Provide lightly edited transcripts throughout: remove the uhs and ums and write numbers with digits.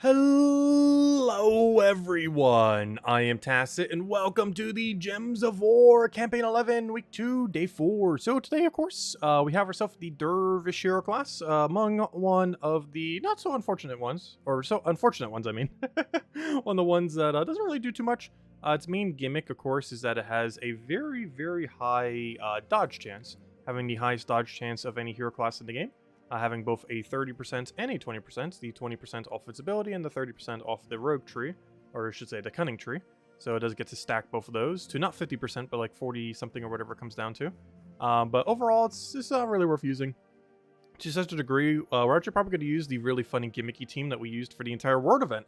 Hello everyone, I am Tacit and welcome to the Gems of War Campaign 11, Week 2, Day 4. So today, of course, we have ourselves the Dervish hero class, among one of the not so unfortunate ones, or so unfortunate ones, I mean. One of the ones that doesn't really do too much. Its main gimmick, of course, is that it has a very, very high dodge chance, having the highest dodge chance of any hero class in the game. Having both a 30% and a 20%, the 20% off its ability and the 30% off the rogue tree, or I should say the cunning tree. So it does get to stack both of those to not 50%, but like 40 something or whatever it comes down to. But overall, it's not really worth using. To such a degree, we're actually probably going to use the really funny gimmicky team that we used for the entire World event,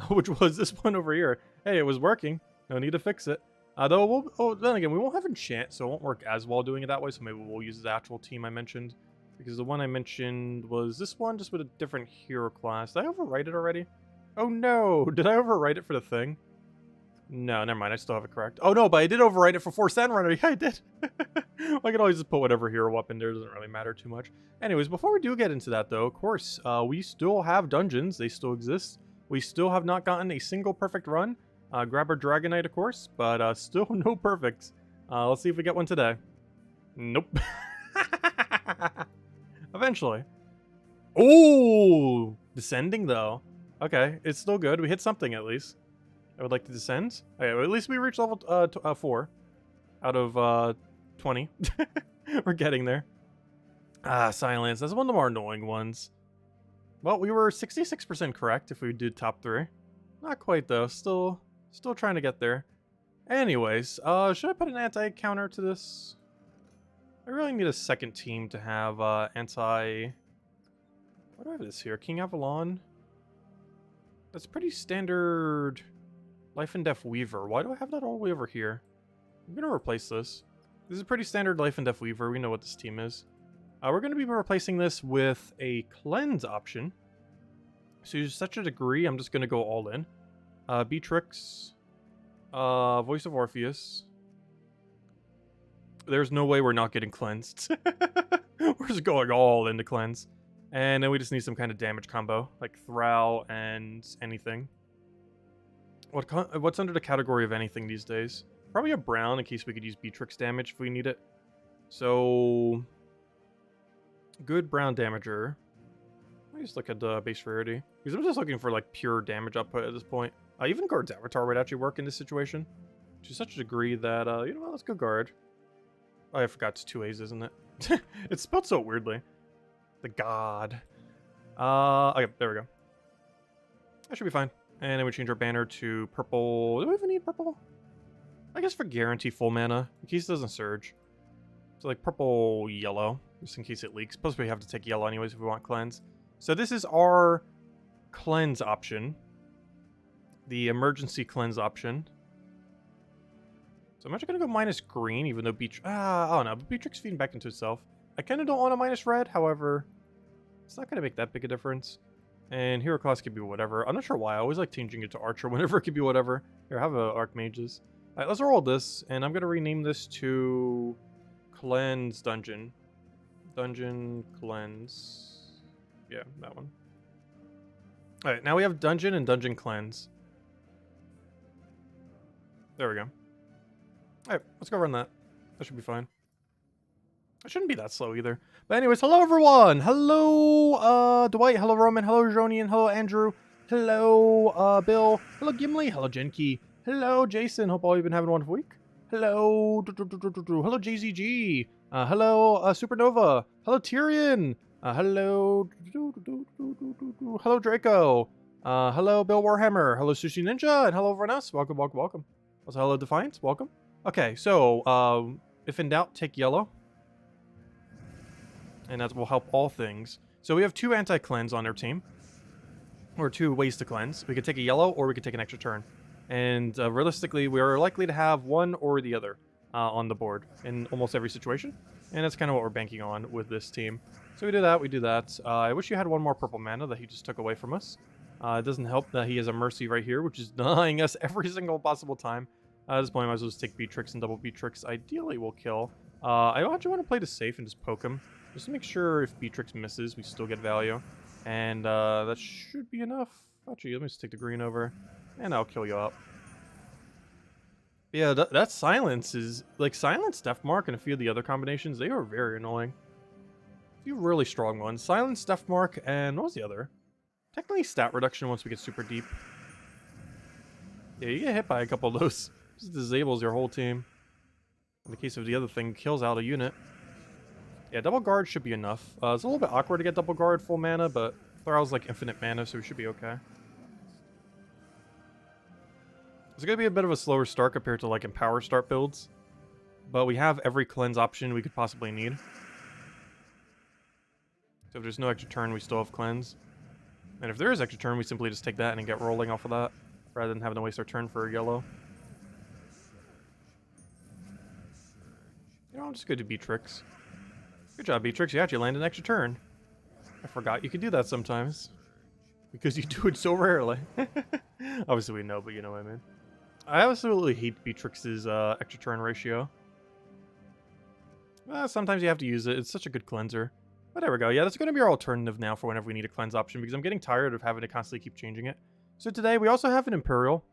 which was this one over here. Hey, it was working. No need to fix it. Though, then again, we won't have enchant, so it won't work as well doing it that way, so maybe we'll use the actual team I mentioned. Because the one I mentioned was this one, just with a different hero class. Did I overwrite it already? Oh no! Did I overwrite it for the thing? No, never mind. I still have it correct. Oh no, but I did overwrite it for Force Sandrunner. Yeah, I did. I can always just put whatever hero up in there. It doesn't really matter too much. Anyways, before we do get into that though, of course, we still have dungeons. They still exist. We still have not gotten a single perfect run. Grab our Dragonite, of course, but still no perfects. Let's see if we get one today. Nope. Eventually. Oh, descending though. Okay, it's still good. We hit something at least. I would like to descend. Okay, well, at least we reached level 4 out of 20. We're getting there. Silence. That's one of the more annoying ones. Well, we were 66% correct if we did top 3. Not quite though. Still trying to get there. Anyways, should I put an anti-counter to this? I really need a second team to have anti... What do I have this here? King Avalon? That's pretty standard Life and Death Weaver. Why do I have that all the way over here? I'm going to replace this. This is pretty standard Life and Death Weaver. We know what this team is. We're going to be replacing this with a cleanse option. So to such a degree, I'm just going to go all in. Beatrix. Voice of Orpheus. There's no way we're not getting cleansed. We're just going all into cleanse. And then we just need some kind of damage combo, like Thrall and anything. What's under the category of anything these days? Probably a brown in case we could use Beatrix damage if we need it. So, good brown damager. Let me just look at the base rarity. Because I'm just looking for like pure damage output at this point. Even Guard's Avatar would actually work in this situation. To such a degree that, you know what, let's go Guard. Oh, I forgot it's 2 A's, isn't it? It's spelled so weirdly. The god. Okay, there we go. That should be fine. And then we change our banner to purple. Do we even need purple? I guess for guarantee full mana, in case it doesn't surge. So like purple yellow, just in case it leaks. Plus we have to take yellow anyways if we want cleanse. So this is our cleanse option. The emergency cleanse option. So I'm actually going to go minus green, even though I don't know. Beatrix feeding back into itself. I kind of don't want a minus red, however, it's not going to make that big a difference. And hero class could be whatever. I'm not sure why. I always like changing it to Archer whenever it could be whatever. Here, I have a Archmages. Alright, let's roll this, and I'm going to rename this to Cleanse Dungeon. Dungeon Cleanse. Yeah, that one. Alright, now we have Dungeon and Dungeon Cleanse. There we go. Alright, let's go run that. That should be fine. It shouldn't be that slow either. But anyways, hello everyone! Hello, Dwight. Hello, Roman. Hello, Jonian. Hello, Andrew. Hello, Bill. Hello, Gimli. Hello, Genki. Hello, Jason. Hope all you've been having a wonderful week. Hello, hello, JZG. Hello, Supernova. Hello, Tyrion. Hello, hello, Draco. Hello, Bill Warhammer. Hello, Sushi Ninja. And hello, everyone else. Welcome, welcome, welcome. Also, hello, Defiance. Welcome. Okay, so, if in doubt, take yellow. And that will help all things. So we have 2 anti-cleanse on our team. Or 2 ways to cleanse. We could take a yellow, or we could take an extra turn. And realistically, we are likely to have one or the other on the board in almost every situation. And that's kind of what we're banking on with this team. So we do that, we do that. I wish you had one more purple mana that he just took away from us. It doesn't help that he has a Mercy right here, which is denying us every single possible time. At this point, I might as well just take Beatrix and double Beatrix. Ideally, we'll kill. I actually want to play this safe and just poke him. Just to make sure if Beatrix misses, we still get value. And that should be enough. Actually, let me just take the green over, and I'll kill you up. Yeah, that silence is like silence, Death Mark, and a few of the other combinations. They are very annoying. A few really strong ones. Silence, Death Mark, and what was the other? Technically, stat reduction once we get super deep. Yeah, you get hit by a couple of those. Just disables your whole team. In the case of the other thing, kills out a unit. Yeah, double guard should be enough. It's a little bit awkward to get double guard full mana, but Thrall's like infinite mana, so we should be okay. It's going to be a bit of a slower start compared to like Empower start builds. But we have every cleanse option we could possibly need. So if there's no extra turn, we still have cleanse. And if there is extra turn, we simply just take that and get rolling off of that, rather than having to waste our turn for a yellow. You know, I'm just good to Beatrix. Good job, Beatrix. You actually land an extra turn. I forgot you could do that sometimes. Because you do it so rarely. Obviously we know, but you know what I mean. I absolutely hate Beatrix's extra turn ratio. Sometimes you have to use it. It's such a good cleanser. But there we go. Yeah, that's going to be our alternative now for whenever we need a cleanse option, because I'm getting tired of having to constantly keep changing it. So today we also have an Imperial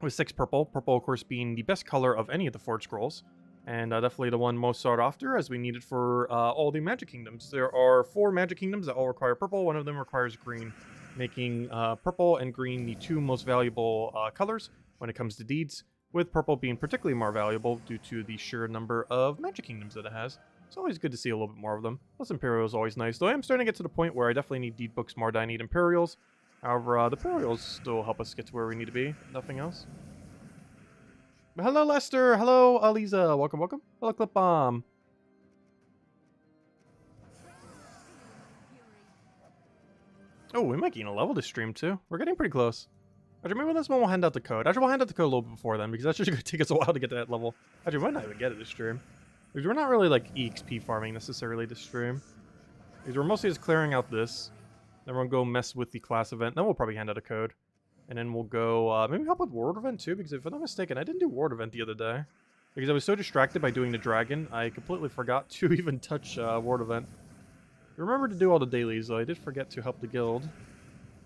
with 6 purple. Purple, of course, being the best color of any of the Forge Scrolls. And definitely the one most sought after, as we need it for all the Magic Kingdoms. There are 4 Magic Kingdoms that all require purple. One of them requires green, making purple and green the 2 most valuable colors when it comes to deeds, with purple being particularly more valuable due to the sheer number of Magic Kingdoms that it has. It's always good to see a little bit more of them. Plus Imperial is always nice, though I am starting to get to the point where I definitely need deed books more than I need Imperials. However, the Imperials still help us get to where we need to be, nothing else. But hello, Lester. Hello, Aliza. Welcome, welcome. Hello, Clip Bomb. Oh, we might gain a level this stream, too. We're getting pretty close. Actually, maybe this one we'll hand out the code. Actually, we'll hand out the code a little bit before then, because that's just going to take us a while to get to that level. Actually, we might not even get it this stream. Because we're not really, like, EXP farming necessarily this stream. Because we're mostly just clearing out this. Then we'll go mess with the class event. Then we'll probably hand out a code. And then we'll go, maybe help with World Event, too, because if I'm not mistaken, I didn't do World Event the other day. Because I was so distracted by doing the dragon, I completely forgot to even touch World Event. I remembered to do all the dailies, though I did forget to help the guild.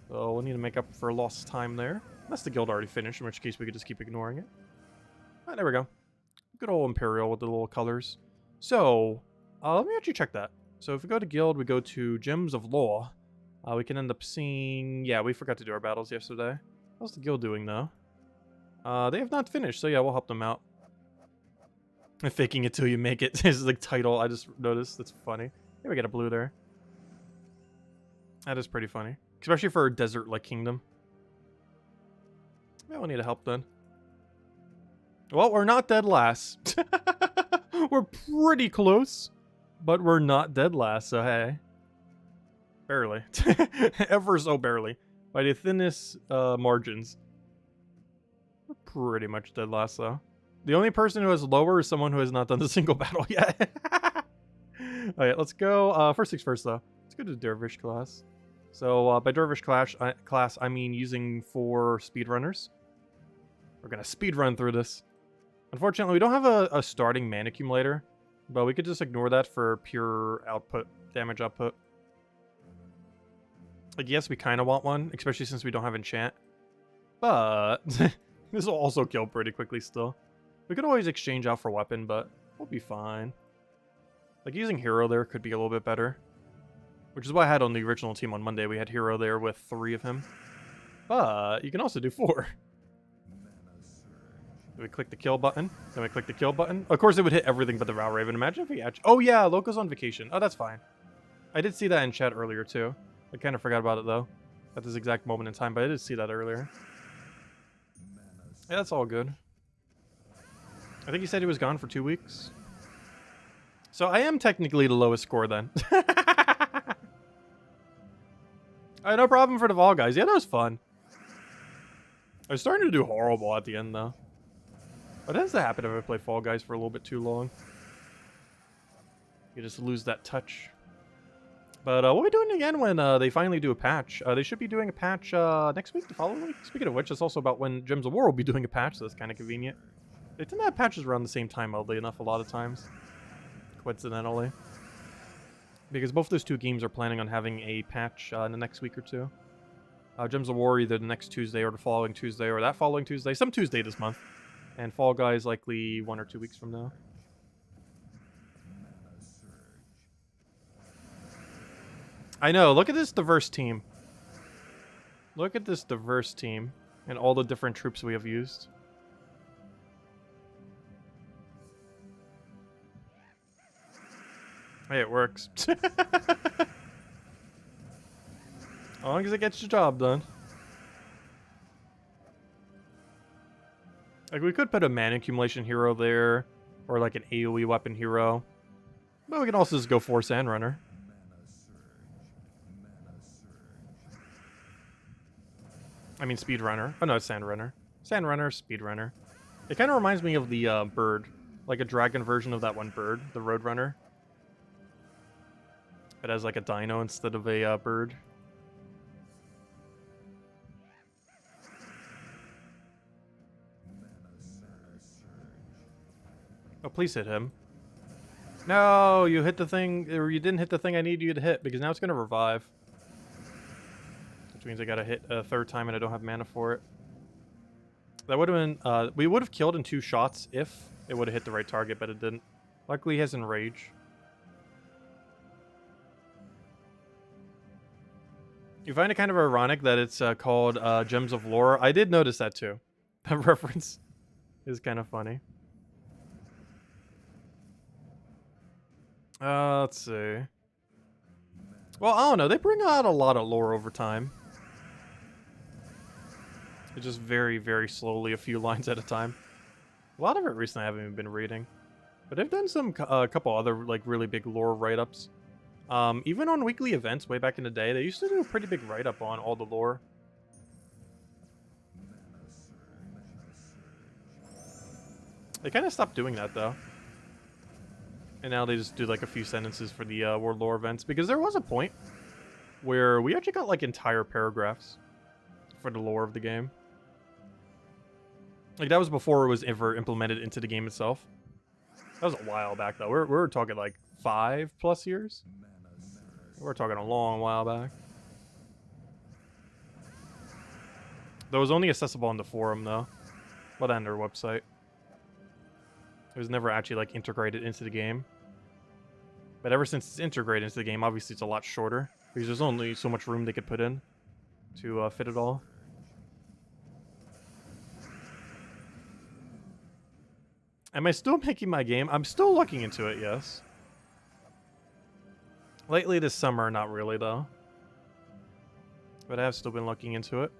So we'll need to make up for lost time there. Unless the guild already finished, in which case we could just keep ignoring it. Alright, there we go. Good old Imperial with the little colors. So, let me actually check that. So if we go to guild, we go to Gems of Law. We can end up seeing... Yeah, we forgot to do our battles yesterday. How's the guild doing, though? They have not finished, so yeah, we'll help them out. And faking it till you make it is the title, I just noticed. That's funny. Maybe we get a blue there. That is pretty funny. Especially for a desert-like kingdom. Maybe we'll need to help then. Well, we're not dead last. We're pretty close. But we're not dead last, so hey. Barely. Ever so barely. By the thinnest margins. We're pretty much dead last, though. The only person who has lower is someone who has not done the single battle yet. Alright, let's go. First things first, though. Let's go to the Dervish class. So, by Dervish class, I mean using 4 speedrunners. We're going to speedrun through this. Unfortunately, we don't have a starting mana accumulator. But we could just ignore that for pure output, damage output. Like, yes, we kind of want one, especially since we don't have enchant. But this will also kill pretty quickly still. We could always exchange out for weapon, but we'll be fine. Like, using hero there could be a little bit better. Which is why I had on the original team on Monday. We had hero there with 3 of him. But you can also do 4. We click the kill button. Then we click the kill button. Of course, it would hit everything but the Val Raven. Imagine if we actually... Oh, yeah, Loco's on vacation. Oh, that's fine. I did see that in chat earlier, too. I kind of forgot about it, though. At this exact moment in time, but I did see that earlier. Yeah, that's all good. I think he said he was gone for 2 weeks. So I am technically the lowest score, then. Alright, no problem for the Vol guys. Yeah, that was fun. I was starting to do horrible at the end, though. What tends to happen if I play Fall Guys for a little bit too long? You just lose that touch. But what are we doing again when they finally do a patch? They should be doing a patch next week, the following week. Speaking of which, it's also about when Gems of War will be doing a patch, so that's kind of convenient. They tend to have patches around the same time, oddly enough, a lot of times. Coincidentally. Because both those 2 games are planning on having a patch in the next week or 2. Gems of War either the next Tuesday or the following Tuesday or that following Tuesday. Some Tuesday this month. And Fall Guys likely 1 or 2 weeks from now. I know, look at this diverse team. Look at this diverse team and all the different troops we have used. Hey, it works. As long as it gets the job done. Like, we could put a mana accumulation hero there, or like an AoE weapon hero. But we can also just go for Sandrunner. I mean Speedrunner. Oh no, it's Sandrunner. Sandrunner, Speedrunner. It kind of reminds me of the bird. Like a dragon version of that one bird, the Roadrunner. It has like a dino instead of a bird. Oh, please hit him. No, you hit the thing, or you didn't hit the thing I need you to hit, because now it's going to revive. Which means I got to hit a third time and I don't have mana for it. That would have been, we would have killed in 2 shots if it would have hit the right target, but it didn't. Luckily he has Enrage. You find it kind of ironic that it's called Gems of Lore. I did notice that too. That reference is kind of funny. Let's see. Well, I don't know. They bring out a lot of lore over time. It's just very, very slowly, a few lines at a time. A lot of it recently I haven't even been reading. But they've done some, a couple other, like, really big lore write-ups. Even on weekly events way back in the day, they used to do a pretty big write-up on all the lore. They kind of stopped doing that, though. And now they just do, like, a few sentences for the World Lore events. Because there was a point where we actually got, like, entire paragraphs for the lore of the game. Like, that was before it was ever implemented into the game itself. That was a while back, though. We're talking, like, 5+ years? We're talking a long while back. That was only accessible on the forum, though. Well, on their website. It was never actually, like, integrated into the game. But ever since it's integrated into the game, obviously it's a lot shorter. Because there's only so much room they could put in to fit it all. Am I still making my game? I'm still looking into it, yes. Lately this summer, not really, though. But I have still been looking into it.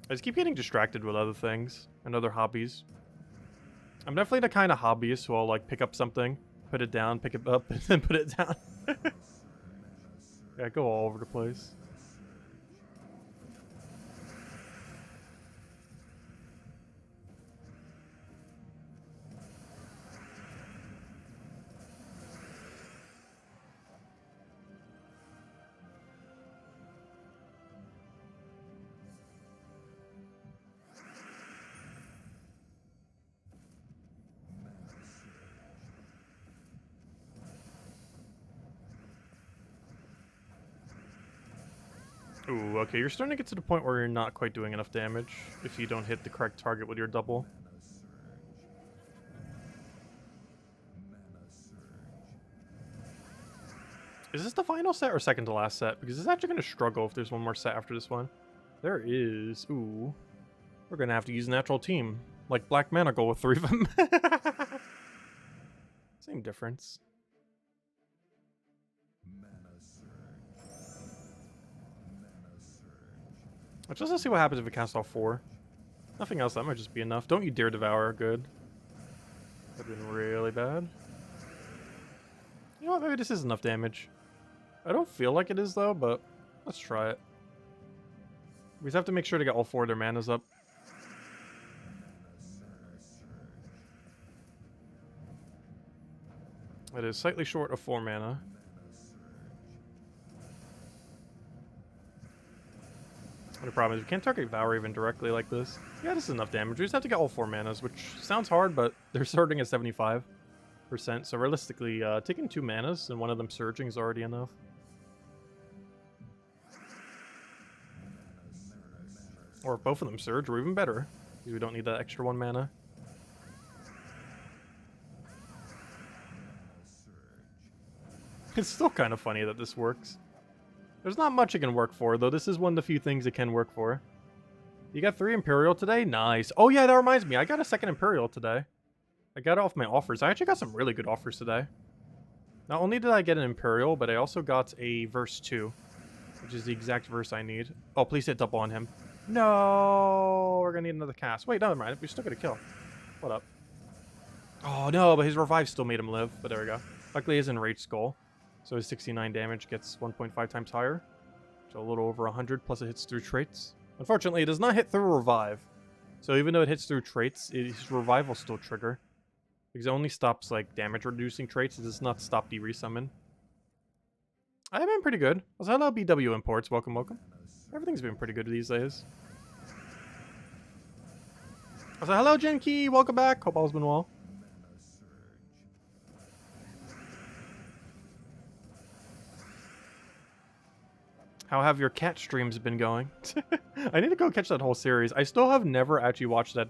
I just keep getting distracted with other things and other hobbies. I'm definitely the kind of hobbyist who will, like, pick up something, put it down, pick it up, and then put it down. Yeah, I go all over the place. Ooh, okay, you're starting to get to the point where you're not quite doing enough damage if you don't hit the correct target with your double. Is this the final set or second to last set? Because it's actually going to struggle if there's one more set after this one. There is. Ooh. We're going to have to use Natural Team. Like Black Manacle with 3 of them. Same difference. Just to see what happens if we cast all 4. Nothing else, that might just be enough. Don't you dare devour, good. That would have been really bad. You know what, maybe this is enough damage. I don't feel like it is though, but let's try it. We just have to make sure to get all 4 of their manas up. It is slightly short of 4 mana. The problem is we can't target Valkyrie even directly like this. Yeah, this is enough damage. We just have to get all 4 manas, which sounds hard, but they're starting at 75%. So realistically, taking 2 manas and one of them surging is already enough. Or if both of them surge, or even better. Because we don't need that extra 1 mana. It's still kind of funny that this works. There's not much it can work for, though. This is one of the few things it can work for. You got 3 Imperial today? Nice. Oh yeah, that reminds me. I got a 2nd Imperial today. I got it off my offers. I actually got some really good offers today. Not only did I get an Imperial, but I also got a verse 2. Which is the exact verse I need. Oh, please hit double on him. No! We're gonna need another cast. Wait, never mind. We still got a kill. What up? Oh no, but his revive still made him live. But there we go. Luckily, his Enraged Skull. So his 69 damage gets 1.5 times higher. So a little over 100, plus it hits through traits. Unfortunately, it does not hit through revive. So even though it hits through traits, his revive will still trigger. Because it only stops, like, damage-reducing traits. It does not stop the resummon. I've been pretty good. Also, hello, BW Imports. Welcome, welcome. Everything's been pretty good these days. Also, hello, Genki. Welcome back. Hope all's been well. How have your cat streams been going? I need to go catch that whole series. I still have never actually watched that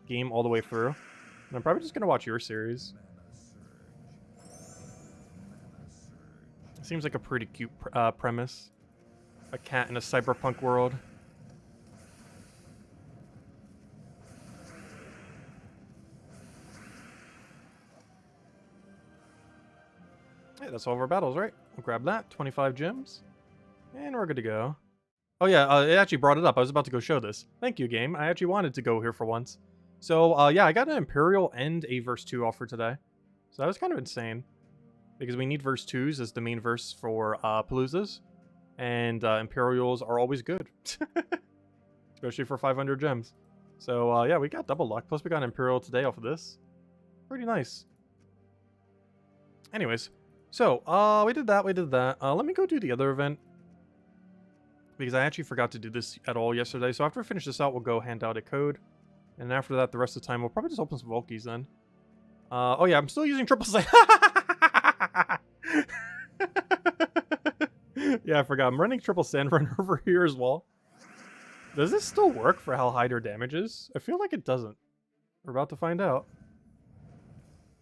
game all the way through. And I'm probably just going to watch your series. It seems like a pretty cute premise. A cat in a cyberpunk world. Hey, that's all of our battles, right? We'll grab that. 25 gems. And we're good to go. Oh yeah, it actually brought it up. I was about to go show this. Thank you, game. I actually wanted to go here for once. So, yeah, I got an Imperial and a verse 2 offer today. So that was kind of insane. Because we need verse 2s as the main verse for Paloozas. And Imperials are always good. Especially for 500 gems. So, yeah, we got double luck. Plus we got an Imperial today off of this. Pretty nice. Anyways. So, we did that, let me go do the other event. Because I actually forgot to do this at all yesterday. So after we finish this out, we'll go hand out a code. And after that, the rest of the time, we'll probably just open some Valkyries then. Oh yeah, I'm still using triple sand. Yeah, I forgot. I'm running triple sand runner over here as well. Does this still work for how high their damage is? I feel like it doesn't. We're about to find out.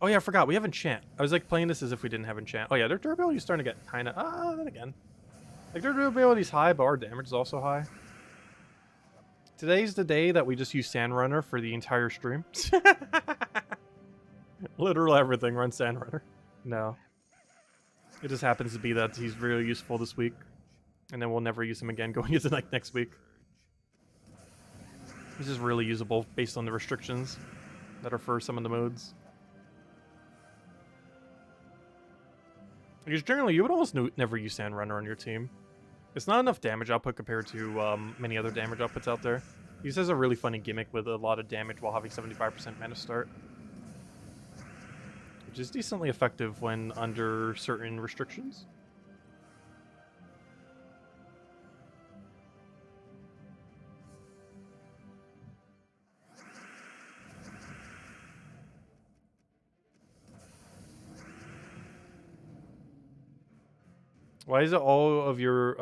Oh yeah, I forgot. We have enchant. I was like playing this as if we didn't have enchant. Oh yeah, their durability is starting to get kind of... then again. Like, their durability is high, but our damage is also high. Today's the day that we just use Sandrunner for the entire stream. Literally everything runs Sandrunner. No. It just happens to be that he's really useful this week. And then we'll never use him again going into like next week. He's just really usable based on the restrictions that are for some of the modes. Because generally, you would almost never use Sandrunner on your team. It's not enough damage output compared to many other damage outputs out there. He just has a really funny gimmick with a lot of damage while having 75% mana start. Which is decently effective when under certain restrictions. Why is it all of your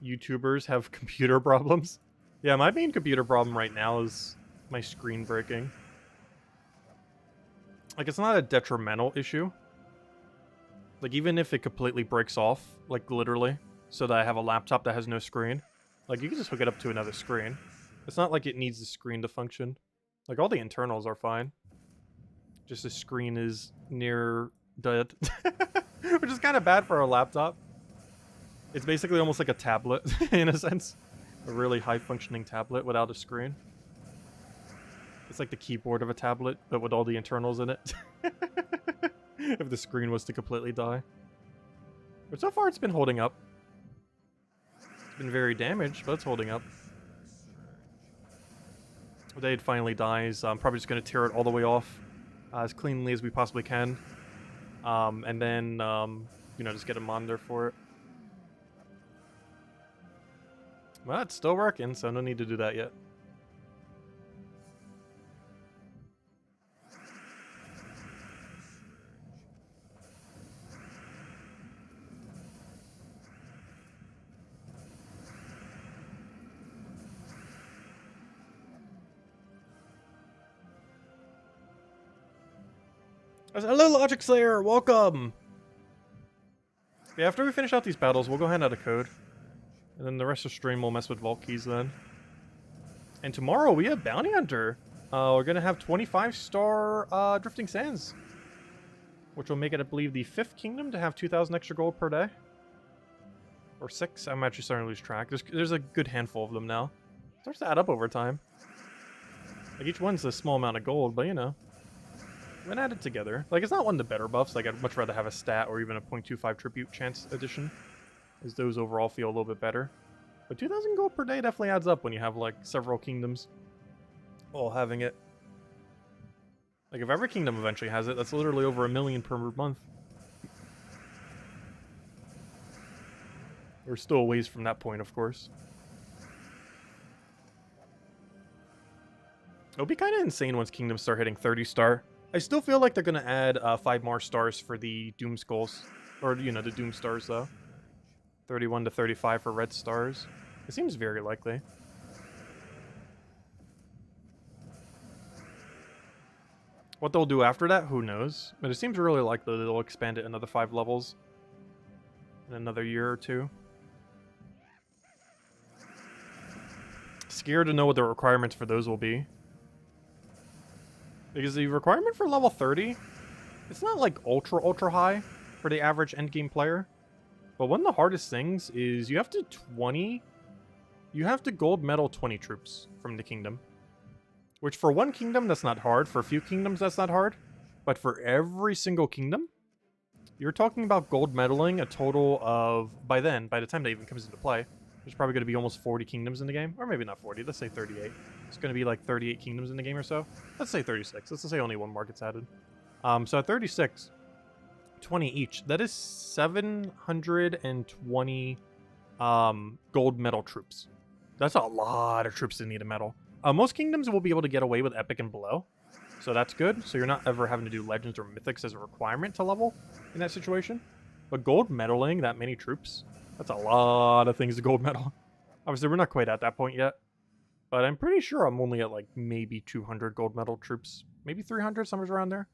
YouTubers have computer problems? Yeah, my main computer problem right now is my screen breaking. Like, it's not a detrimental issue. Like, even if it completely breaks off, like, literally, so that I have a laptop that has no screen, like, you can just hook it up to another screen. It's not like it needs the screen to function. Like, all the internals are fine. Just the screen is near dead. Which is kind of bad for a laptop. It's basically almost like a tablet, in a sense. A really high-functioning tablet without a screen. It's like the keyboard of a tablet, but with all the internals in it. If the screen was to completely die. But so far, it's been holding up. It's been very damaged, but it's holding up. The day it finally dies, I'm probably just going to tear it all the way off as cleanly as we possibly can. And then, you know, just get a monitor for it. Well, it's still working, so no need to do that yet. Hello, Logic Slayer. Welcome. Yeah, after we finish out these battles, we'll go hand out a code. And then the rest of the stream we'll mess with vault keys then. And tomorrow we have Bounty Hunter. We're going to have 25-star Drifting Sands. Which will make it, I believe, the 5th kingdom to have 2,000 extra gold per day. Or 6. I'm actually starting to lose track. There's a good handful of them now. It starts to add up over time. Like, each one's a small amount of gold, but you know. When added together. Like, it's not one of the better buffs. Like, I'd much rather have a stat or even a 0.25 tribute chance addition. As those overall feel a little bit better. But 2,000 gold per day definitely adds up when you have, like, several kingdoms all having it. Like, if every kingdom eventually has it, that's literally over 1 million per month. We're still a ways from that point, of course. It'll be kind of insane once kingdoms start hitting 30-star. I still feel like they're going to add 5 more stars for the Doom Skulls. Or, you know, the Doom Stars, though. 31 to 35 for red stars. It seems very likely. What they'll do after that, who knows? But it seems really likely they'll expand it another 5 levels. In another year or 2. Scared to know what the requirements for those will be. Because the requirement for level 30, it's not like ultra high for the average endgame player. But one of the hardest things is you have to gold medal 20 troops from the kingdom. Which for one kingdom, that's not hard. For a few kingdoms, that's not hard. But for every single kingdom, you're talking about gold medaling a total of, by the time that even comes into play, there's probably going to be almost 40 kingdoms in the game. Or maybe not 40, let's say 38. It's going to be like 38 kingdoms in the game or so. Let's say 36. Let's say only one more gets added. So at 36, 20 each. That is 720 gold medal troops. That's a lot of troops to need a medal. Most kingdoms will be able to get away with epic and below. So that's good. So you're not ever having to do legends or mythics as a requirement to level in that situation. But gold medaling that many troops, that's a lot of things to gold medal. Obviously, we're not quite at that point yet. But I'm pretty sure I'm only at like maybe 200 gold medal troops. Maybe 300, somewhere around there.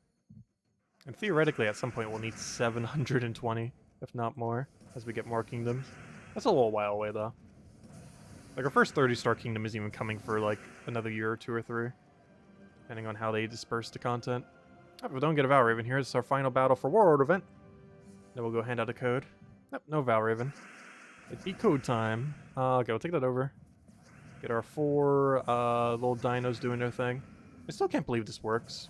And theoretically, at some point, we'll need 720, if not more, as we get more kingdoms. That's a little while away, though. Like, our first 30-star kingdom isn't even coming for, like, another year or 2 or 3. Depending on how they disperse the content. If we don't get a Valraven here, it's our final battle for World event. Then we'll go hand out a code. Nope, no Valraven. It'd be code time. Okay, we'll take that over. Get our 4 little dinos doing their thing. I still can't believe this works.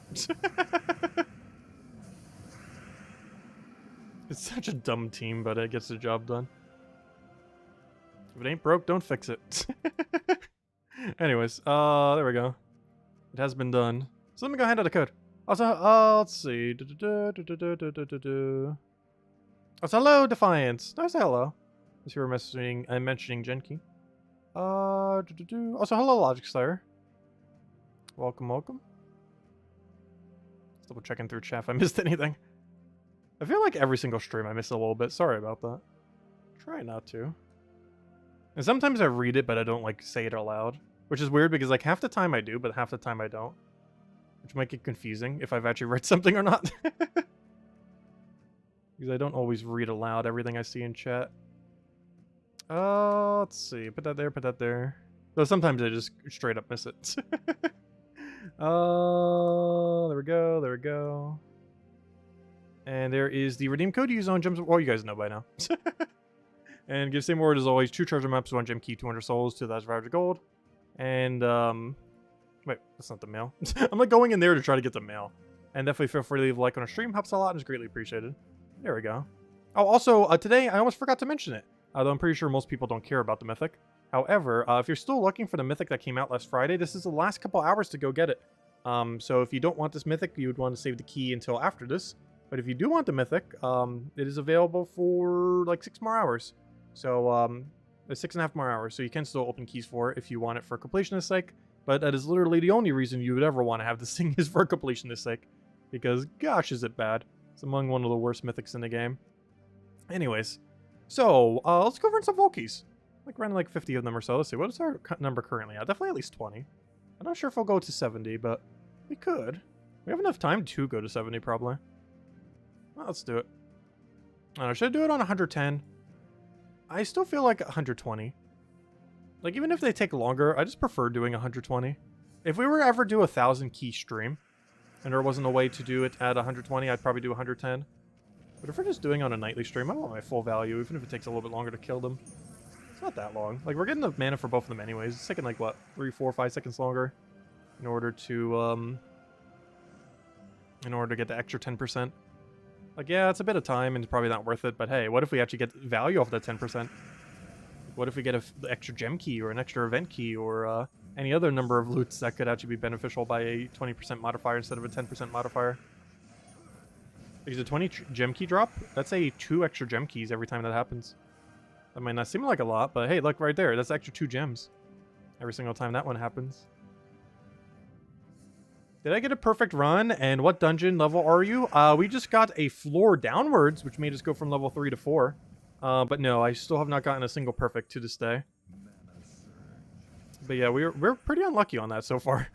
It's such a dumb team, but it gets the job done. If it ain't broke, don't fix it. Anyways, there we go. It has been done. So let me go hand out a code. Also, let's see. Also, hello, Defiance. Nice hello. As you were mentioning Genki. Also, hello, Logic Slayer. Welcome, welcome. Just double checking through chat if I missed anything. I feel like every single stream I miss a little bit. Sorry about that. Try not to. And sometimes I read it, but I don't, like, say it aloud. Which is weird because, like, half the time I do, but half the time I don't. Which might get confusing if I've actually read something or not. Because I don't always read aloud everything I see in chat. Let's see. Put that there, put that there. Though sometimes I just straight up miss it. There we go, there we go. And there is the redeem code you use on gems. Well, you guys know by now. And give same word as always. 2 treasure maps, 1 gem key, 200 souls, 2,500 gold. And, wait, that's not the mail. I'm like going in there to try to get the mail. And definitely feel free to leave a like on a stream. Helps a lot and is greatly appreciated. There we go. Oh, also, today, I almost forgot to mention it. Though I'm pretty sure most people don't care about the Mythic. However, if you're still looking for the Mythic that came out last Friday, this is the last couple hours to go get it. So if you don't want this Mythic, you would want to save the key until after this. But if you do want the Mythic, it is available for like 6 more hours. So, 6.5 more hours. So you can still open keys for it if you want it for completionist sake. But that is literally the only reason you would ever want to have this thing is for completionist sake. Because, gosh, is it bad. It's among one of the worst Mythics in the game. Anyways. So, let's go run some Volkies. Like, run like 50 of them or so. Let's see, what is our number currently at? Definitely at least 20. I'm not sure if we'll go to 70, but we could. We have enough time to go to 70, probably. Well, let's do it. I don't know, should I do it on 110? I still feel like 120. Like, even if they take longer, I just prefer doing 120. If we were to ever do a 1,000 key stream, and there wasn't a way to do it at 120, I'd probably do 110. But if we're just doing on a nightly stream, I want my full value, even if it takes a little bit longer to kill them. It's not that long. Like, we're getting the mana for both of them anyways. It's taking, like, what, 3, 4, 5 seconds longer in order to get the extra 10%. Like, yeah, it's a bit of time and it's probably not worth it, but hey, what if we actually get value off that 10%? What if we get an extra gem key or an extra event key or any other number of loots that could actually be beneficial by a 20% modifier instead of a 10% modifier? Because a 20 gem key drop, that's 2 extra gem keys every time that happens. That might not seem like a lot, but hey, look right there. That's extra 2 gems every single time that one happens. Did I get a perfect run? And what dungeon level are you? We just got a floor downwards, which made us go from level 3 to 4. But no, I still have not gotten a single perfect to this day. But yeah, we're pretty unlucky on that so far.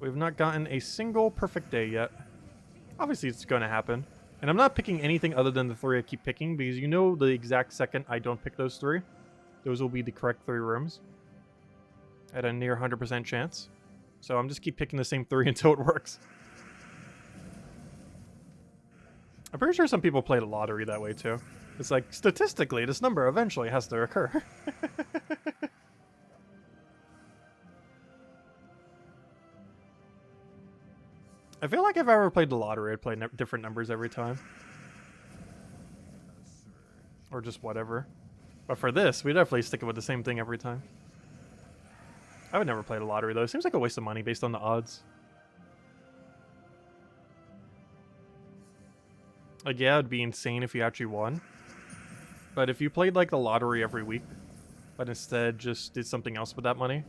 We've not gotten a single perfect day yet. Obviously, it's going to happen. And I'm not picking anything other than the 3 I keep picking, because you know the exact second I don't pick those 3, those will be the correct 3 rooms. At a near 100% chance. So I'm just keep picking the same 3 until it works. I'm pretty sure some people play the lottery that way too. It's like, statistically, this number eventually has to occur. I feel like if I ever played the lottery, I'd play different numbers every time. Or just whatever. But for this, we definitely stick with the same thing every time. I would never play the lottery, though. It seems like a waste of money based on the odds. Like, yeah, it'd be insane if you actually won. But if you played, like, the lottery every week, but instead just did something else with that money,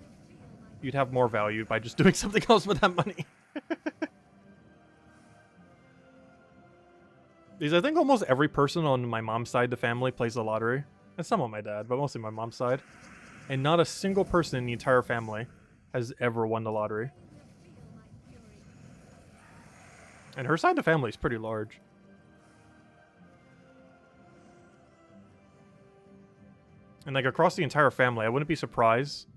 you'd have more value by just doing something else with that money. Because I think almost every person on my mom's side of the family plays the lottery. And some on my dad, but mostly my mom's side. And not a single person in the entire family has ever won the lottery. And her side of the family is pretty large. And like across the entire family, I wouldn't be surprised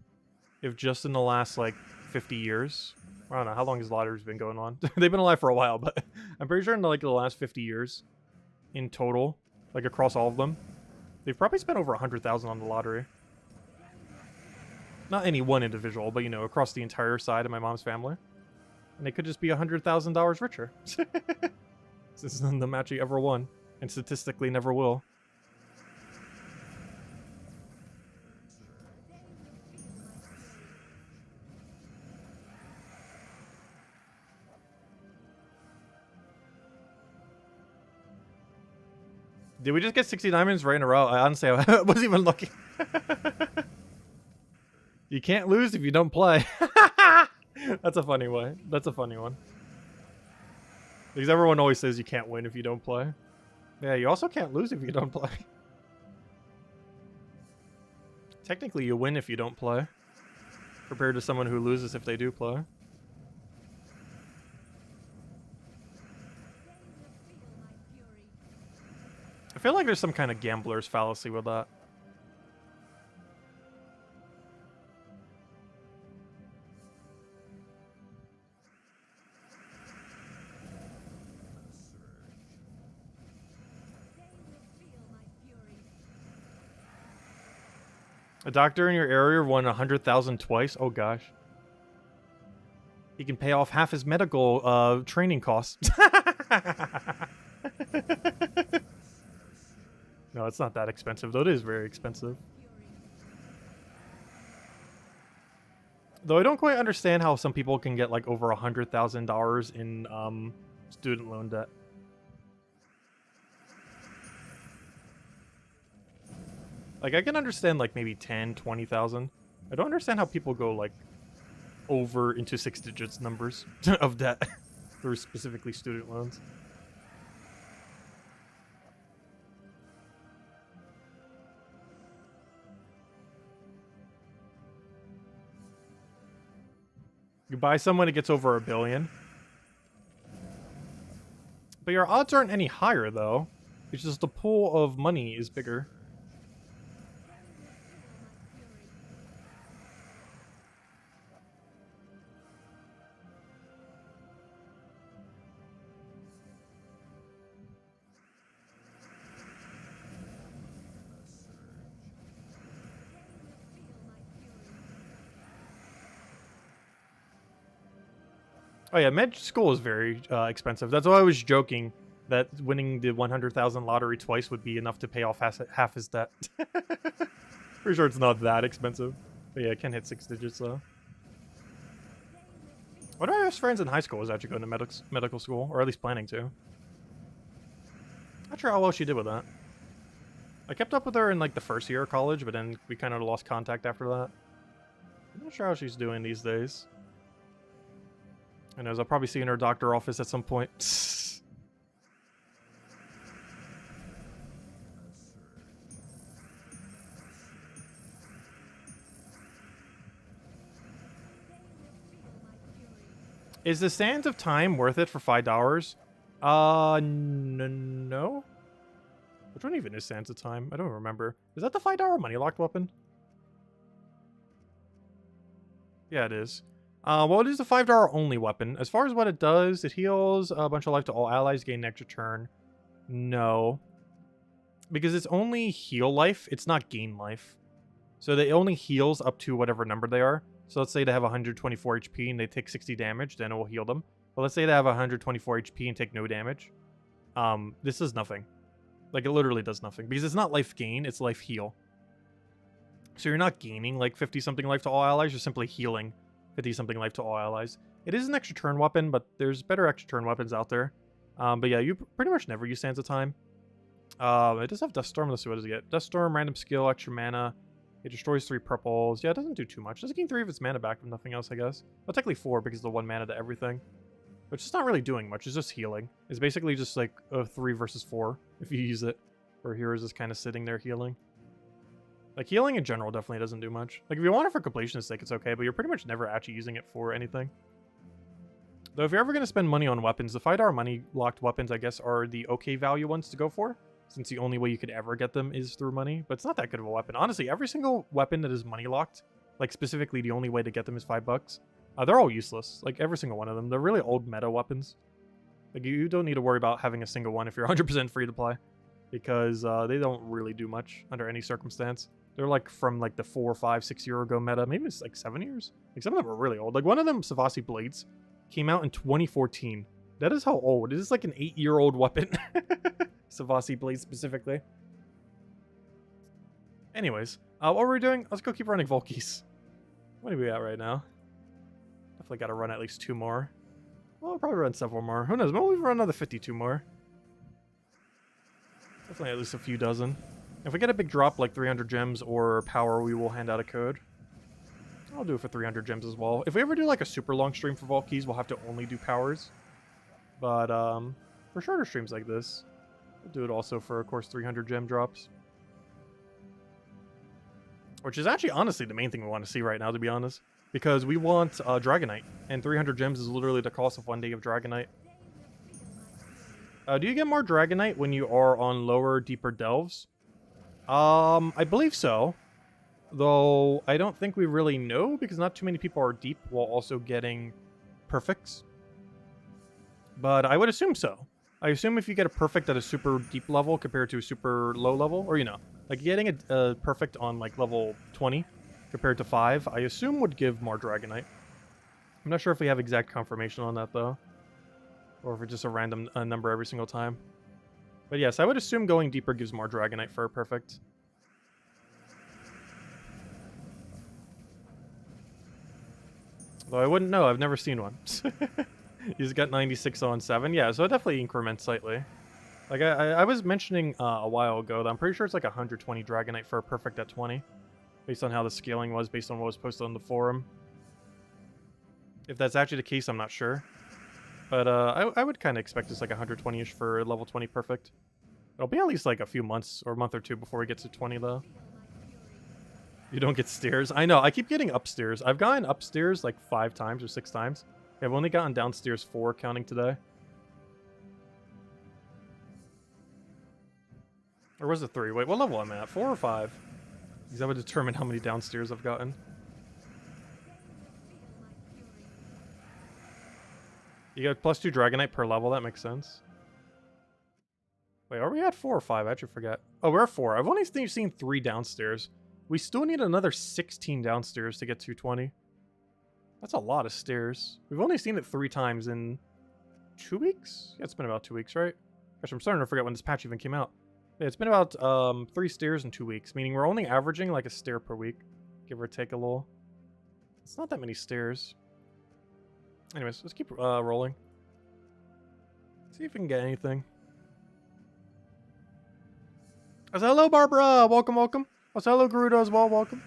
if just in the last like 50 years, I don't know, how long has lotteries been going on? They've been alive for a while, but I'm pretty sure in like the last 50 years in total, like across all of them, they've probably spent over 100,000 on the lottery. Not any one individual, but, you know, across the entire side of my mom's family. And they could just be $100,000 richer. This is none of them actually ever won. And statistically never will. Did we just get 60 diamonds right in a row? I honestly I wasn't even looking. You can't lose if you don't play. That's a funny way. That's a funny one. Because everyone always says you can't win if you don't play. Yeah, you also can't lose if you don't play. Technically, you win if you don't play. Compared to someone who loses if they do play. I feel like there's some kind of gambler's fallacy with that. A doctor in your area won 100,000 twice? Oh gosh. He can pay off half his medical training costs. No, it's not that expensive, though it is very expensive. Though I don't quite understand how some people can get like over $100,000 in student loan debt. Like I can understand like maybe 10, 20,000. I don't understand how people go like over into 6 digits numbers of debt through specifically student loans. You buy someone, it gets over $1 billion. But your odds aren't any higher, though. It's just the pool of money is bigger. Oh yeah, med school is very expensive. That's why I was joking that winning the 100,000 lottery twice would be enough to pay off half his debt. Pretty sure it's not that expensive. But yeah, it can hit 6 digits though. One of my best friends in high school was actually going to medical school, or at least planning to. Not sure how well she did with that. I kept up with her in like the first year of college, but then we kind of lost contact after that. I'm not sure how she's doing these days. And as I'll probably see in her doctor office at some point. Is the Sands of Time worth it for $5? No. Which one even is Sands of Time? I don't remember. Is that the $5 money locked weapon? Yeah, it is. Well, it is a $5 only weapon. As far as what it does, it heals a bunch of life to all allies, gain an extra turn. No. Because it's only heal life, it's not gain life. So it only heals up to whatever number they are. So let's say they have 124 HP and they take 60 damage, then it will heal them. But let's say they have 124 HP and take no damage. This does nothing. Like, it literally does nothing. Because it's not life gain, it's life heal. So you're not gaining like 50-something life to all allies, you're simply healing 50-something life to all allies. It is an extra turn weapon, but there's better extra turn weapons out there. But yeah, you pretty much never use Sands of Time. It does have Dust Storm. Let's see, what does it get? Dust Storm, random skill, extra mana. It destroys 3 purples. Yeah, it doesn't do too much. It does gain 3 of its mana back from nothing else, I guess. Well, technically 4 because of the 1 mana to everything. Which is not really doing much. It's just healing. It's basically just like a 3 versus 4 if you use it. Where heroes is kind of sitting there healing. Like, healing in general definitely doesn't do much. Like, if you want it for completion's sake, it's okay, but you're pretty much never actually using it for anything. Though, if you're ever going to spend money on weapons, the $5 money-locked weapons, I guess, are the okay value ones to go for. Since the only way you could ever get them is through money. But it's not that good of a weapon. Honestly, every single weapon that is money-locked, like, specifically the only way to get them is $5, they're all useless. Like, every single one of them. They're really old meta weapons. Like, you don't need to worry about having a single one if you're 100% free to play. Because they don't really do much under any circumstance. They're like from like the 4, 5, 6 year ago meta. Maybe it's like 7 years. Like some of them are really old. Like one of them, ssaszix Blades, came out in 2014. That is how old. It is like an 8-year-old weapon. ssaszix Blades specifically. Anyways, what were we doing? Let's go keep running Volkies. What are we at right now? Definitely got to run at least 2 more. Well, I'll probably run several more. Who knows? Maybe we'll run another 52 more. Definitely at least a few dozen. If we get a big drop like 300 gems or power, we will hand out a code. I'll do it for 300 gems as well. If we ever do like a super long stream for Vault Keys, we'll have to only do powers. But for shorter streams like this, we'll do it also for, of course, 300 gem drops. Which is actually, honestly, the main thing we want to see right now, to be honest. Because we want Dragonite. And 300 gems is literally the cost of 1 day of Dragonite. Do you get more Dragonite when you are on lower, deeper delves? I believe so. Though, I don't think we really know, because not too many people are deep while also getting perfects. But I would assume so. I assume if you get a perfect at a super deep level compared to a super low level, or, you know, like getting a perfect on, like, level 20 compared to 5, I assume would give more Dragonite. I'm not sure if we have exact confirmation on that, though. Or if it's just a random number every single time. But yes, I would assume going deeper gives more Dragonite for a perfect. Though I wouldn't know, I've never seen one. He's got 96 on 7. Yeah, so it definitely increments slightly. Like, I was mentioning a while ago that I'm pretty sure it's like 120 Dragonite for a perfect at 20. Based on how the scaling was, based on what was posted on the forum. If that's actually the case, I'm not sure. But I would kind of expect it's like 120-ish for level 20 perfect. It'll be at least like a few months or a month or 2 before we get to 20 though. You don't get stairs. I know, I keep getting upstairs. I've gotten upstairs like 5 times or 6 times. I've only gotten downstairs 4 counting today. Or was it 3? Wait, what level am I at? 4 or 5? Because that would determine how many downstairs I've gotten. You get +2 Dragonite per level, that makes sense. Wait, are we at 4 or 5? I actually forget. Oh, we're at 4. I've only seen 3 downstairs. We still need another 16 downstairs to get 220. That's a lot of stairs. We've only seen it 3 times in 2 weeks? Yeah, it's been about 2 weeks, right? Gosh, I'm starting to forget when this patch even came out. Yeah, it's been about 3 stairs in 2 weeks, meaning we're only averaging like a stair per week, give or take a little. It's not that many stairs. Anyways, let's keep rolling. See if we can get anything. Oh, so hello, Barbara! Welcome, welcome. Oh, so hello, Gerudo as well. Welcome.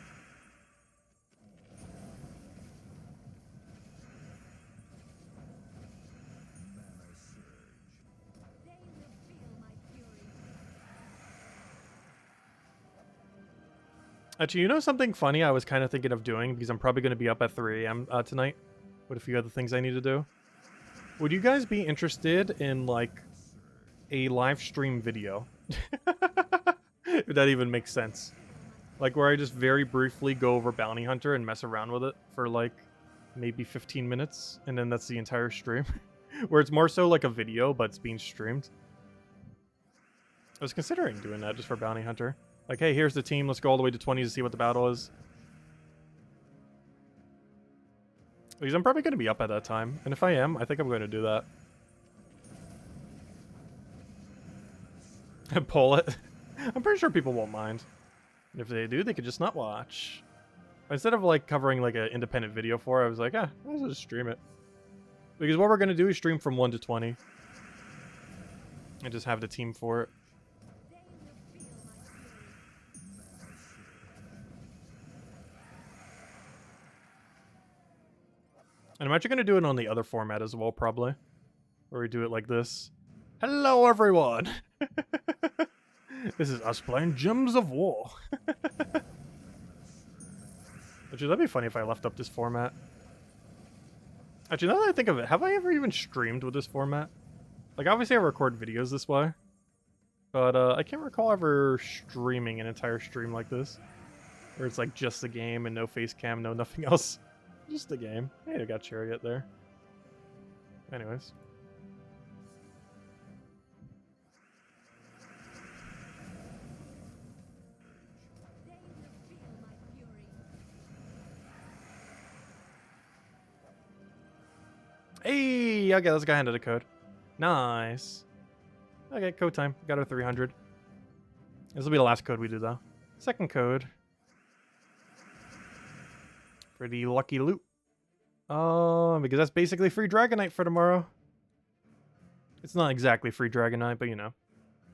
Actually, you know something funny I was kind of thinking of doing, because I'm probably going to be up at 3 a.m. Tonight with a few other things I need to do. Would you guys be interested in, like, a live stream video? If that even makes sense. Like, where I just very briefly go over Bounty Hunter and mess around with it for, like, maybe 15 minutes, and then that's the entire stream. Where it's more so like a video, but it's being streamed. I was considering doing that just for Bounty Hunter. Like, hey, here's the team. Let's go all the way to 20 to see what the battle is. Because I'm probably going to be up at that time. And if I am, I think I'm going to do that. And pull it. I'm pretty sure people won't mind. If they do, they could just not watch. Instead of, like, covering, like, an independent video for it, I was like, let's just stream it. Because what we're going to do is stream from 1 to 20. And just have the team for it. And I'm actually going to do it on the other format as well, probably. Where we do it like this. Hello, everyone! This is us playing Gems of War. Actually, that'd be funny if I left up this format. Actually, now that I think of it, have I ever even streamed with this format? Like, obviously I record videos this way. But I can't recall ever streaming an entire stream like this. Where it's like just the game and no face cam, no nothing else. Just the game. Hey, I got Chariot there. Anyways. Hey! Okay, let's go handle the code. Nice. Okay, code time. Got our 300. This will be the last code we do, though. Second code. Pretty lucky loot. Because that's basically free Dragonite for tomorrow. It's not exactly free Dragonite, but you know.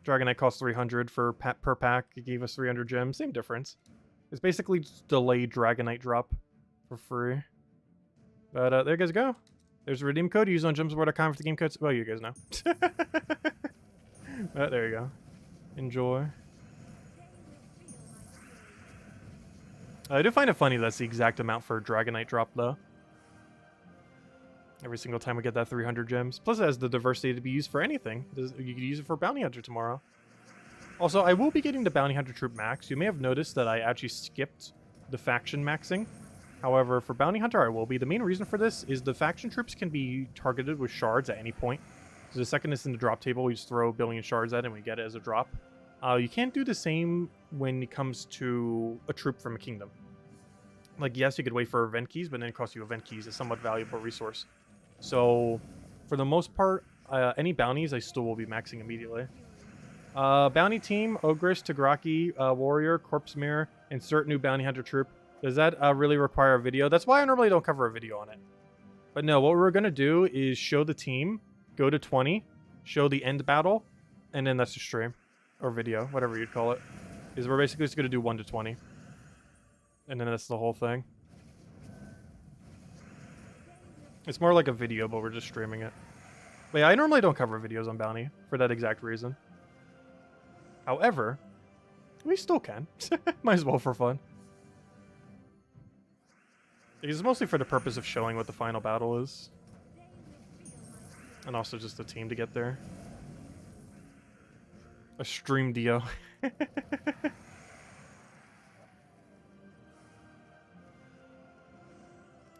Dragonite costs 300 per pack. It gave us 300 gems. Same difference. It's basically just delayed Dragonite drop for free. But there you guys go. There's a redeem code. Use on gemsofwar.com for the game codes. Well, you guys know. But there you go. Enjoy. I do find it funny that's the exact amount for Dragonite drop, though. Every single time we get that 300 gems. Plus, it has the diversity to be used for anything. You could use it for Bounty Hunter tomorrow. Also, I will be getting the Bounty Hunter troop max. You may have noticed that I actually skipped the faction maxing. However, for Bounty Hunter, I will be. The main reason for this is the faction troops can be targeted with shards at any point. So the second it's in the drop table, we just throw a billion shards at it and we get it as a drop. You can't do the same when it comes to a troop from a kingdom. Like, yes, you could wait for event keys, but then it costs you event keys, a somewhat valuable resource. So, for the most part, any bounties I still will be maxing immediately. Bounty team, Ogress, Tagraki, Warrior, Corpse Mirror, insert new Bounty Hunter troop. Does that really require a video? That's why I normally don't cover a video on it. But no, what we're going to do is show the team, go to 20, show the end battle, and then that's the stream. Or video, whatever you'd call it. Is we're basically just going to do 1 to 20. And then that's the whole thing. It's more like a video, but we're just streaming it. But yeah, I normally don't cover videos on Bounty for that exact reason. However, we still can. Might as well for fun. It's mostly for the purpose of showing what the final battle is. And also just the team to get there. A stream Dio.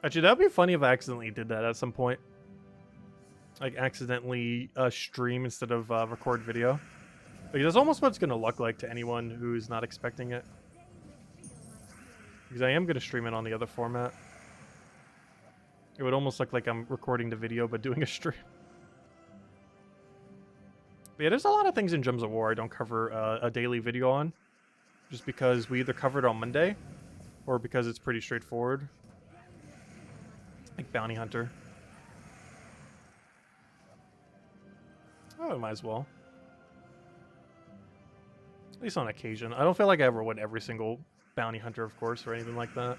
Actually, that would be funny if I accidentally did that at some point. Like, accidentally stream instead of record video. Like, that's almost what it's going to look like to anyone who's not expecting it. Because I am going to stream it on the other format. It would almost look like I'm recording the video but doing a stream. But yeah, there's a lot of things in Gems of War I don't cover a daily video on. Just because we either cover it on Monday, or because it's pretty straightforward. Like Bounty Hunter. Oh, I might as well. At least on occasion. I don't feel like I ever win every single Bounty Hunter, of course, or anything like that.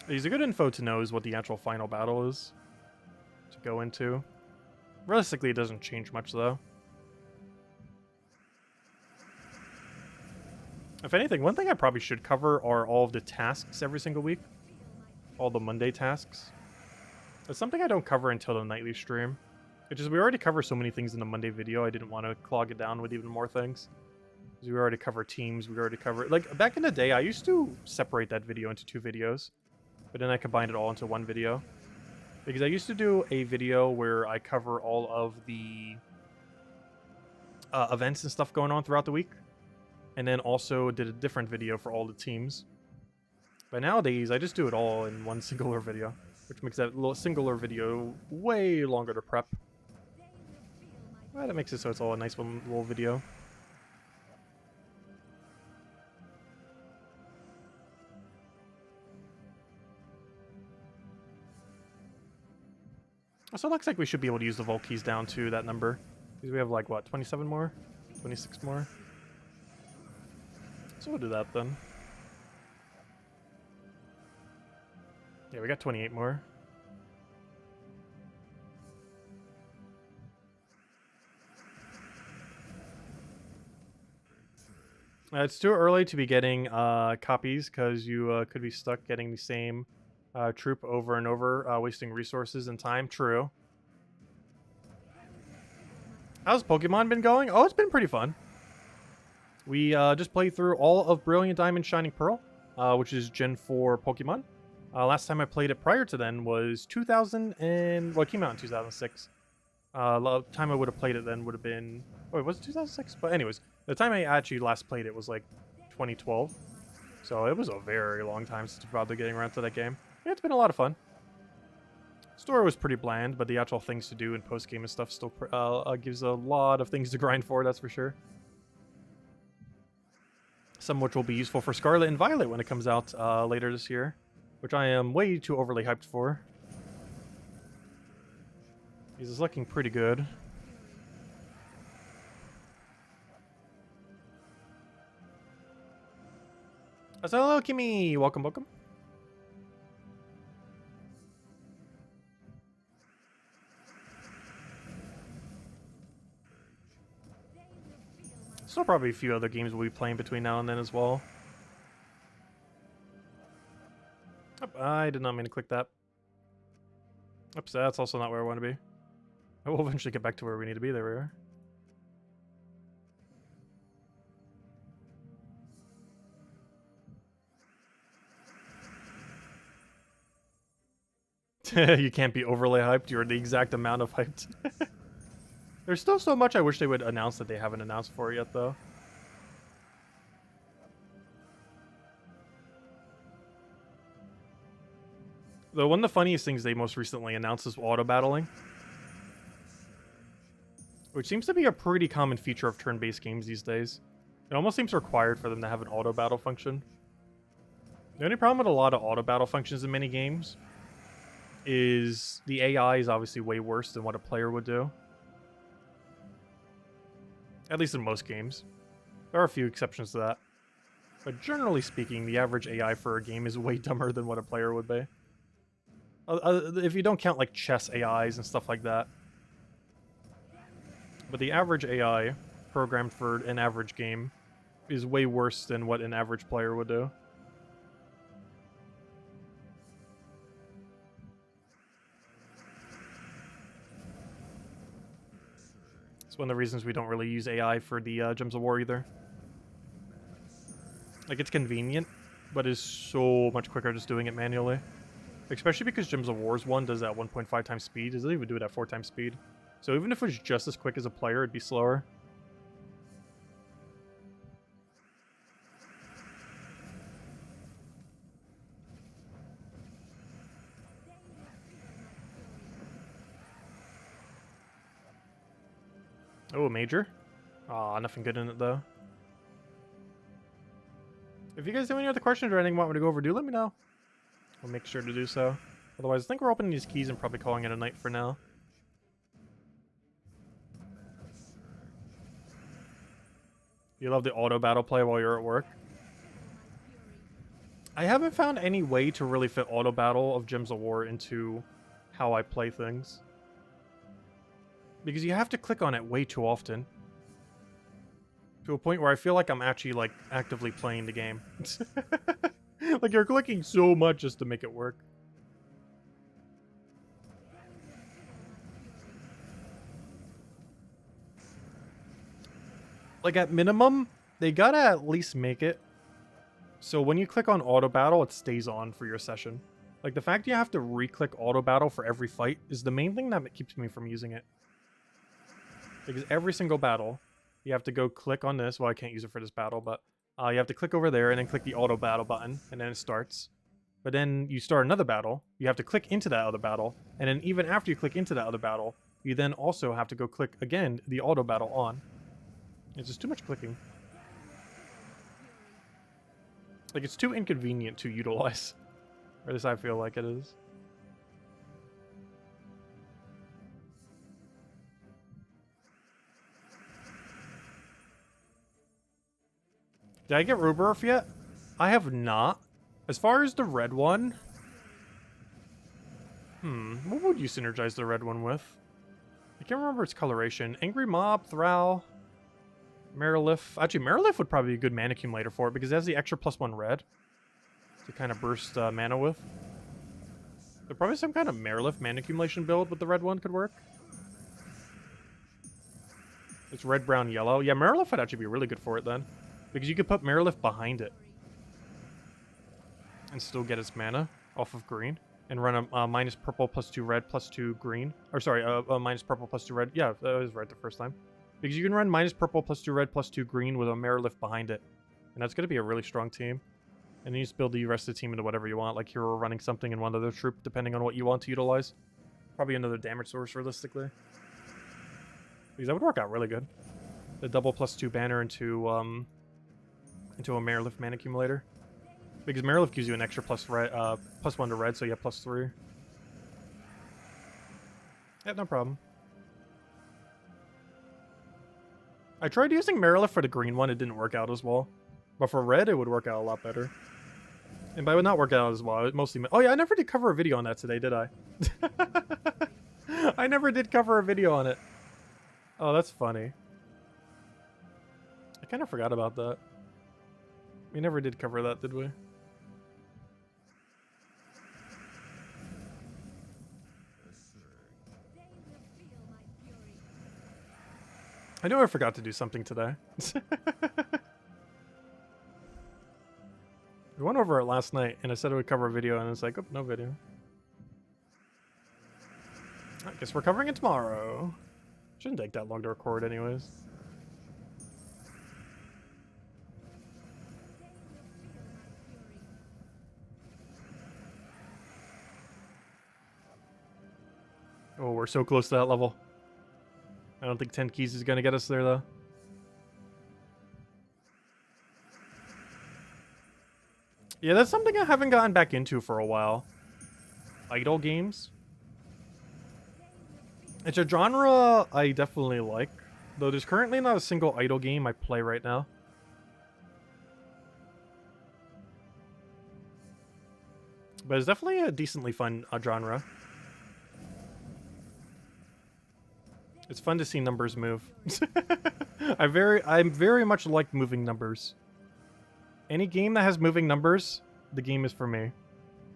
These are good info to know is what the actual final battle is to go into. Realistically, it doesn't change much, though. If anything, one thing I probably should cover are all of the tasks every single week. All the Monday tasks. That's something I don't cover until the nightly stream. It's just we already cover so many things in the Monday video, I didn't want to clog it down with even more things. Because we already cover teams, we already cover... Like, back in the day, I used to separate that video into 2 videos. But then I combined it all into 1 video. Because I used to do a video where I cover all of the events and stuff going on throughout the week. And then also did a different video for all the teams. But nowadays, I just do it all in one singular video. Which makes that little singular video way longer to prep. Well, that makes it so it's all a nice little video. So it looks like we should be able to use the vault keys down to that number. Because we have like, what, 27 more? 26 more? So we'll do that then. Yeah, we got 28 more. It's too early to be getting copies because you could be stuck getting the same troop over and over, wasting resources and time. True. How's Pokemon been going? Oh, it's been pretty fun. We just played through all of Brilliant Diamond Shining Pearl, which is Gen 4 Pokemon. Last time I played it prior to then was 2000 and... Well, it came out in 2006. The time I would have played it then would have been... Oh, was it 2006? But anyways, the time I actually last played it was like 2012. So it was a very long time since probably getting around to that game. Yeah, it's been a lot of fun. Story was pretty bland, but the actual things to do and post-game and stuff still gives a lot of things to grind for, that's for sure. Some of which will be useful for Scarlet and Violet when it comes out later this year, which I am way too overly hyped for. He's looking pretty good. So hello, Kimmy! Welcome, welcome. Still probably a few other games we'll be playing between now and then as well. Oh, I did not mean to click that. Oops, that's also not where I want to be. I will eventually get back to where we need to be. There we are. You can't be overly hyped. You're the exact amount of hyped. There's still so much I wish they would announce that they haven't announced for yet, though. Though one of the funniest things they most recently announced is auto-battling. Which seems to be a pretty common feature of turn-based games these days. It almost seems required for them to have an auto-battle function. The only problem with a lot of auto-battle functions in many games is the AI is obviously way worse than what a player would do. At least in most games. There are a few exceptions to that. But generally speaking, the average AI for a game is way dumber than what a player would be. If you don't count like chess AIs and stuff like that. But the average AI programmed for an average game is way worse than what an average player would do. It's one of the reasons we don't really use AI for the Gems of War either. Like, it's convenient, but it's so much quicker just doing it manually. Especially because Gems of War's one does that 1.5 times speed. It doesn't even do it at 4 times speed. So even if it was just as quick as a player, it'd be slower. Oh, a major? Aw, nothing good in it though. If you guys have any other questions or anything you want me to go over, do let me know. We'll make sure to do so. Otherwise, I think we're opening these keys and probably calling it a night for now. You love the auto battle play while you're at work? I haven't found any way to really fit auto battle of Gems of War into how I play things. Because you have to click on it way too often. To a point where I feel like I'm actually, like, actively playing the game. Like, you're clicking so much just to make it work. Like, at minimum, they gotta at least make it so when you click on auto battle, it stays on for your session. Like, the fact you have to re-click auto battle for every fight is the main thing that keeps me from using it. Because every single battle, you have to go click on this. Well, I can't use it for this battle, but you have to click over there and then click the auto battle button, and then it starts. But then you start another battle, you have to click into that other battle, and then even after you click into that other battle, you then also have to go click again the auto battle on. It's just too much clicking. Like, it's too inconvenient to utilize. Or at least I feel like it is. Did I get Ruberf yet? I have not. As far as the red one... what would you synergize the red one with? I can't remember its coloration. Angry Mob, Thrall, Marilith. Actually, Marilith would probably be a good mana accumulator for it because it has the extra +1 red to kind of burst mana with. There's probably some kind of Marilith mana accumulation build with the red one could work. It's red, brown, yellow. Yeah, Marilith would actually be really good for it then. Because you could put Marilith behind it. And still get its mana off of green. And run a minus purple +2 red +2 green. Or sorry, minus purple +2 red. Yeah, that was right the first time. Because you can run minus purple +2 red +2 green with a Marilith behind it. And that's going to be a really strong team. And then you just build the rest of the team into whatever you want. Like hero running something in one other troop, depending on what you want to utilize. Probably another damage source, realistically. Because that would work out really good. The double +2 banner into a Marilith mana accumulator. Because Marilith gives you an extra +1 to red, so you have +3. Yeah, no problem. I tried using Marilith for the green one, it didn't work out as well. But for red, it would work out a lot better. And by it would not work out as well, it mostly... Oh yeah, I never did cover a video on that today, did I? I never did cover a video on it. Oh, that's funny. I kind of forgot about that. We never did cover that, did we? I know I forgot to do something today. We went over it last night, and I said I would cover a video, and it's like, oh, no video. I guess we're covering it tomorrow. Shouldn't take that long to record anyways. Oh, we're so close to that level. I don't think 10 keys is going to get us there, though. Yeah, that's something I haven't gotten back into for a while. Idle games. It's a genre I definitely like, though there's currently not a single idle game I play right now. But it's definitely a decently fun genre. It's fun to see numbers move. I very much like moving numbers. Any game that has moving numbers, the game is for me.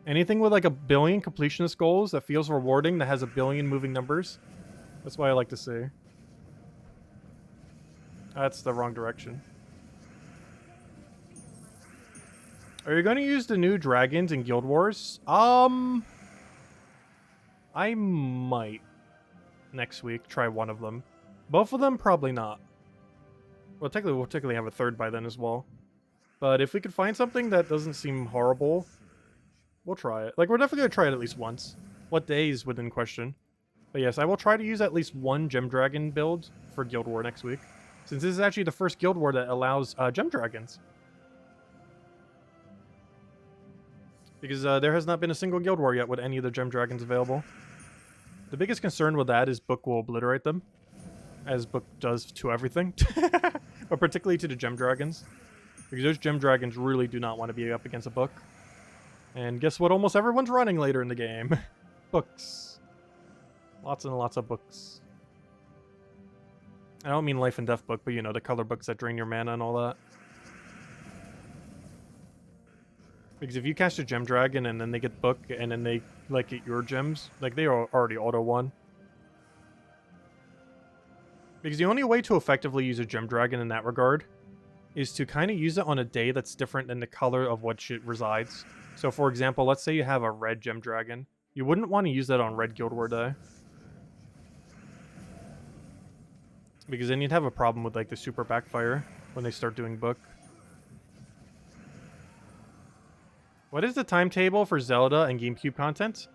Anything with like 1 billion completionist goals that feels rewarding, that has 1 billion moving numbers, that's what I like to see. That's the wrong direction. Are you going to use the new dragons in Guild Wars? I might next week try one of them. Both of them, probably not. Well, we'll technically have a third by then as well. But if we could find something that doesn't seem horrible, we'll try it. Like, we're definitely going to try it at least once. What day is within question. But yes, I will try to use at least one Gem Dragon build for Guild War next week. Since this is actually the first Guild War that allows Gem Dragons. Because there has not been a single Guild War yet with any of the Gem Dragons available. The biggest concern with that is Book will obliterate them. As Book does to everything. But particularly to the Gem Dragons. Because those Gem Dragons really do not want to be up against a Book. And guess what almost everyone's running later in the game? Books. Lots and lots of books. I don't mean Life and Death book, but you know, the color books that drain your mana and all that. Because if you cast a Gem Dragon and then they get Book and then they like get your gems, like they are already auto-won. Because the only way to effectively use a Gem Dragon in that regard is to kind of use it on a day that's different than the color of which it resides. So for example, let's say you have a red Gem Dragon. You wouldn't want to use that on Red Guild War Day. Because then you'd have a problem with like the super backfire when they start doing Book. What is the timetable for Zelda and GameCube content?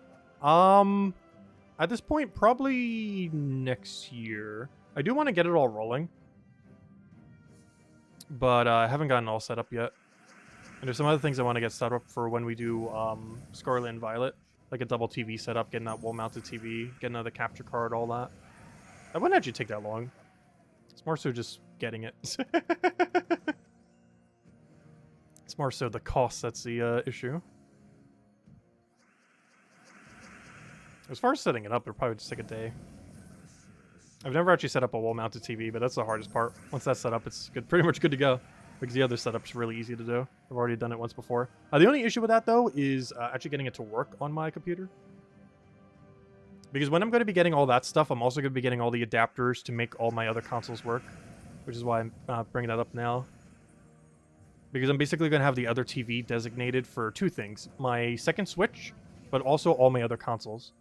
At this point, probably next year. I do want to get it all rolling. But I haven't gotten all set up yet. And there's some other things I want to get set up for when we do Scarlet and Violet. Like a double TV setup, getting that wall-mounted TV, getting another capture card, all that. That wouldn't actually take that long. It's more so just getting it. It's more so the cost that's the issue. As far as setting it up, it'll probably just take a day. I've never actually set up a wall-mounted TV, but that's the hardest part. Once that's set up, it's good, pretty much good to go. Because the other setup's really easy to do. I've already done it once before. The only issue with that, though, is actually getting it to work on my computer. Because when I'm going to be getting all that stuff, I'm also going to be getting all the adapters to make all my other consoles work. Which is why I'm bringing that up now. Because I'm basically going to have the other TV designated for two things. My second Switch, but also all my other consoles.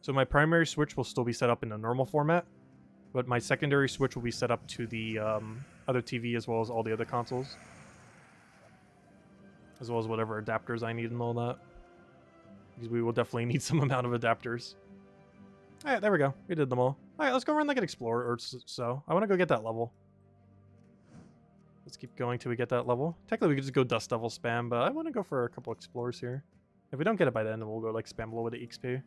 So my primary Switch will still be set up in the normal format. But my secondary Switch will be set up to the other TV as well as all the other consoles. As well as whatever adapters I need and all that. Because we will definitely need some amount of adapters. Alright, there we go. We did them all. Alright, let's go run like an Explorer or so. I want to go get that level. Let's keep going till we get that level. Technically, we could just go Dust Devil spam, but I want to go for a couple Explorers here. If we don't get it by then we'll go like spam below with the XP.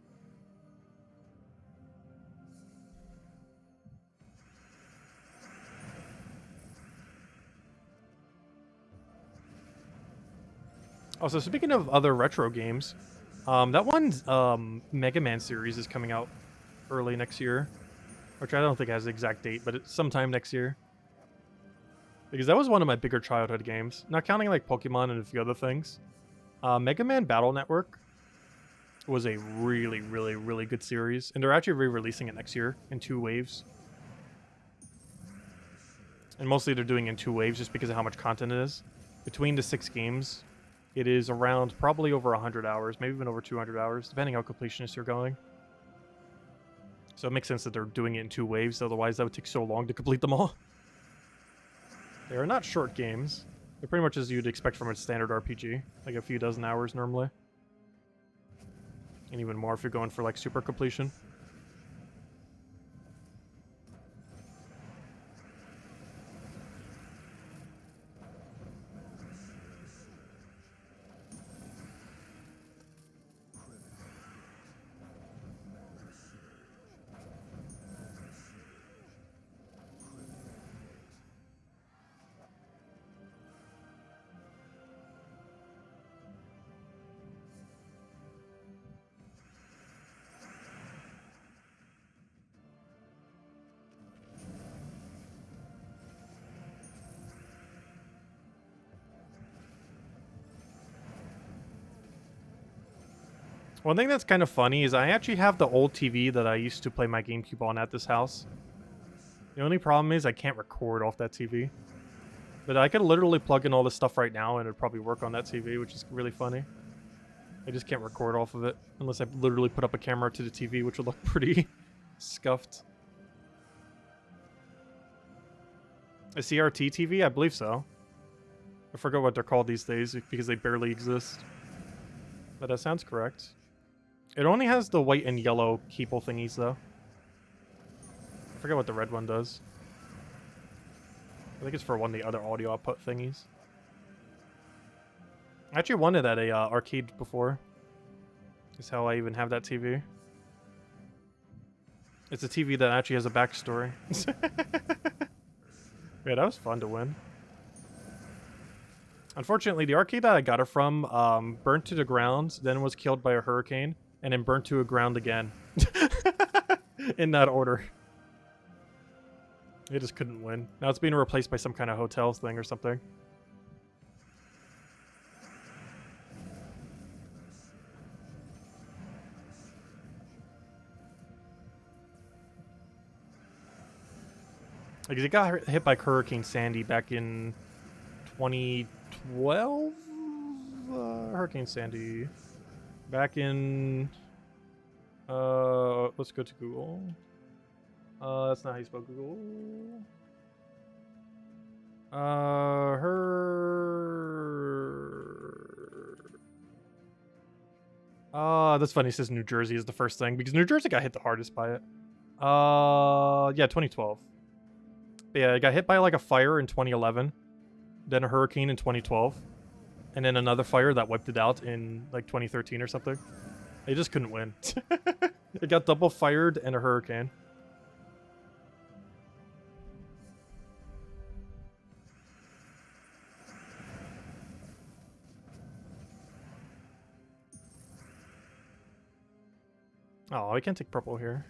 Also, speaking of other retro games, that one's Mega Man series is coming out early next year. Which I don't think has the exact date, but it's sometime next year. Because that was one of my bigger childhood games. Not counting like Pokemon and a few other things. Mega Man Battle Network was a really, really, really good series. And they're actually re-releasing it next year in 2 waves. And mostly they're doing it in 2 waves just because of how much content it is. Between the 6 games, it is around probably over 100 hours, maybe even over 200 hours, depending how completionist you're going. So it makes sense that they're doing it in 2 waves, otherwise that would take so long to complete them all. They are not short games. They're pretty much as you'd expect from a standard RPG, like a few dozen hours normally. And even more if you're going for like super completion. One thing that's kind of funny is I actually have the old TV that I used to play my GameCube on at this house. The only problem is I can't record off that TV. But I could literally plug in all this stuff right now and it'd probably work on that TV, which is really funny. I just can't record off of it unless I literally put up a camera to the TV, which would look pretty scuffed. A CRT TV? I believe so. I forget what they're called these days because they barely exist. But that sounds correct. It only has the white and yellow keeple thingies, though. I forget what the red one does. I think it's for one of the other audio output thingies. I actually wanted at a arcade before. Is how I even have that TV. It's a TV that actually has a backstory. Yeah, that was fun to win. Unfortunately, the arcade that I got it from burnt to the ground, then was killed by a hurricane, and then burnt to the ground again. In that order. It just couldn't win. Now it's being replaced by some kind of hotels thing or something. Because it got hit by Hurricane Sandy back in 2012? Hurricane Sandy. Back in... let's go to Google. That's not how you spell Google. That's funny. It says New Jersey is the first thing because New Jersey got hit the hardest by it. Yeah, 2012. But yeah, it got hit by like a fire in 2011, then a hurricane in 2012, and then another fire that wiped it out in like 2013 or something. They just couldn't win. It got double fired and a hurricane. Oh, I can't take purple here.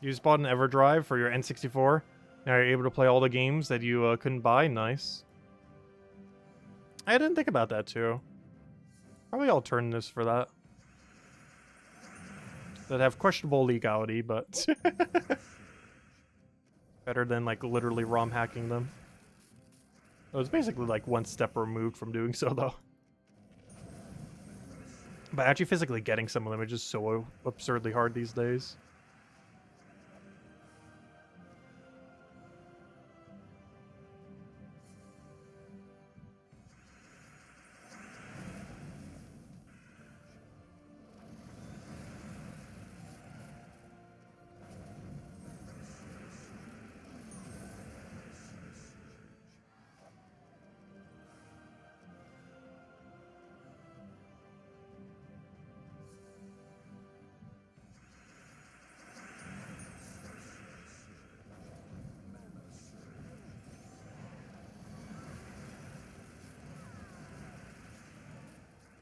You just bought an EverDrive for your N64. Now you're able to play all the games that you couldn't buy. Nice. I didn't think about that too. Probably I'll turn this for that. That have questionable legality, but better than like literally ROM hacking them. It was basically like one step removed from doing so though. But actually physically getting some of them is just so absurdly hard these days.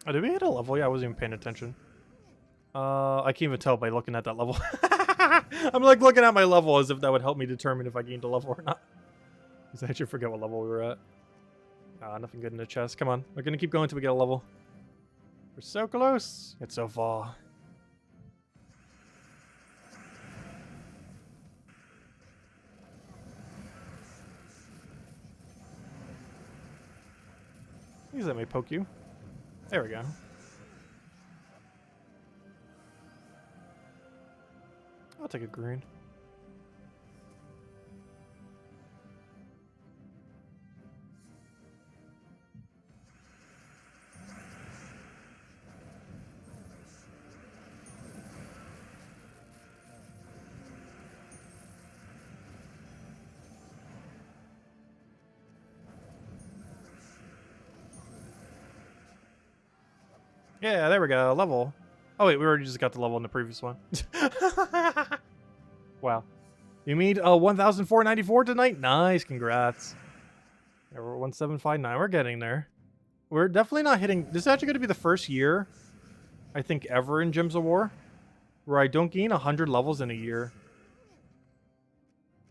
Oh, did we hit a level? Yeah, I wasn't even paying attention. I can't even tell by looking at that level. I'm like looking at my level as if that would help me determine if I gained a level or not. Because I actually forget what level we were at. Nothing good in the chest. Come on. We're going to keep going until we get a level. We're so close. It's so far. Please let me poke you. There we go. I'll take a green. Yeah, there we go. Level. Oh wait, we already just got the level in the previous one. Wow. You made 1,494 tonight? Nice, congrats. Yeah, we're 1,759. We're getting there. We're definitely not hitting... This is actually going to be the first year, I think, ever in Gems of War where I don't gain 100 levels in a year.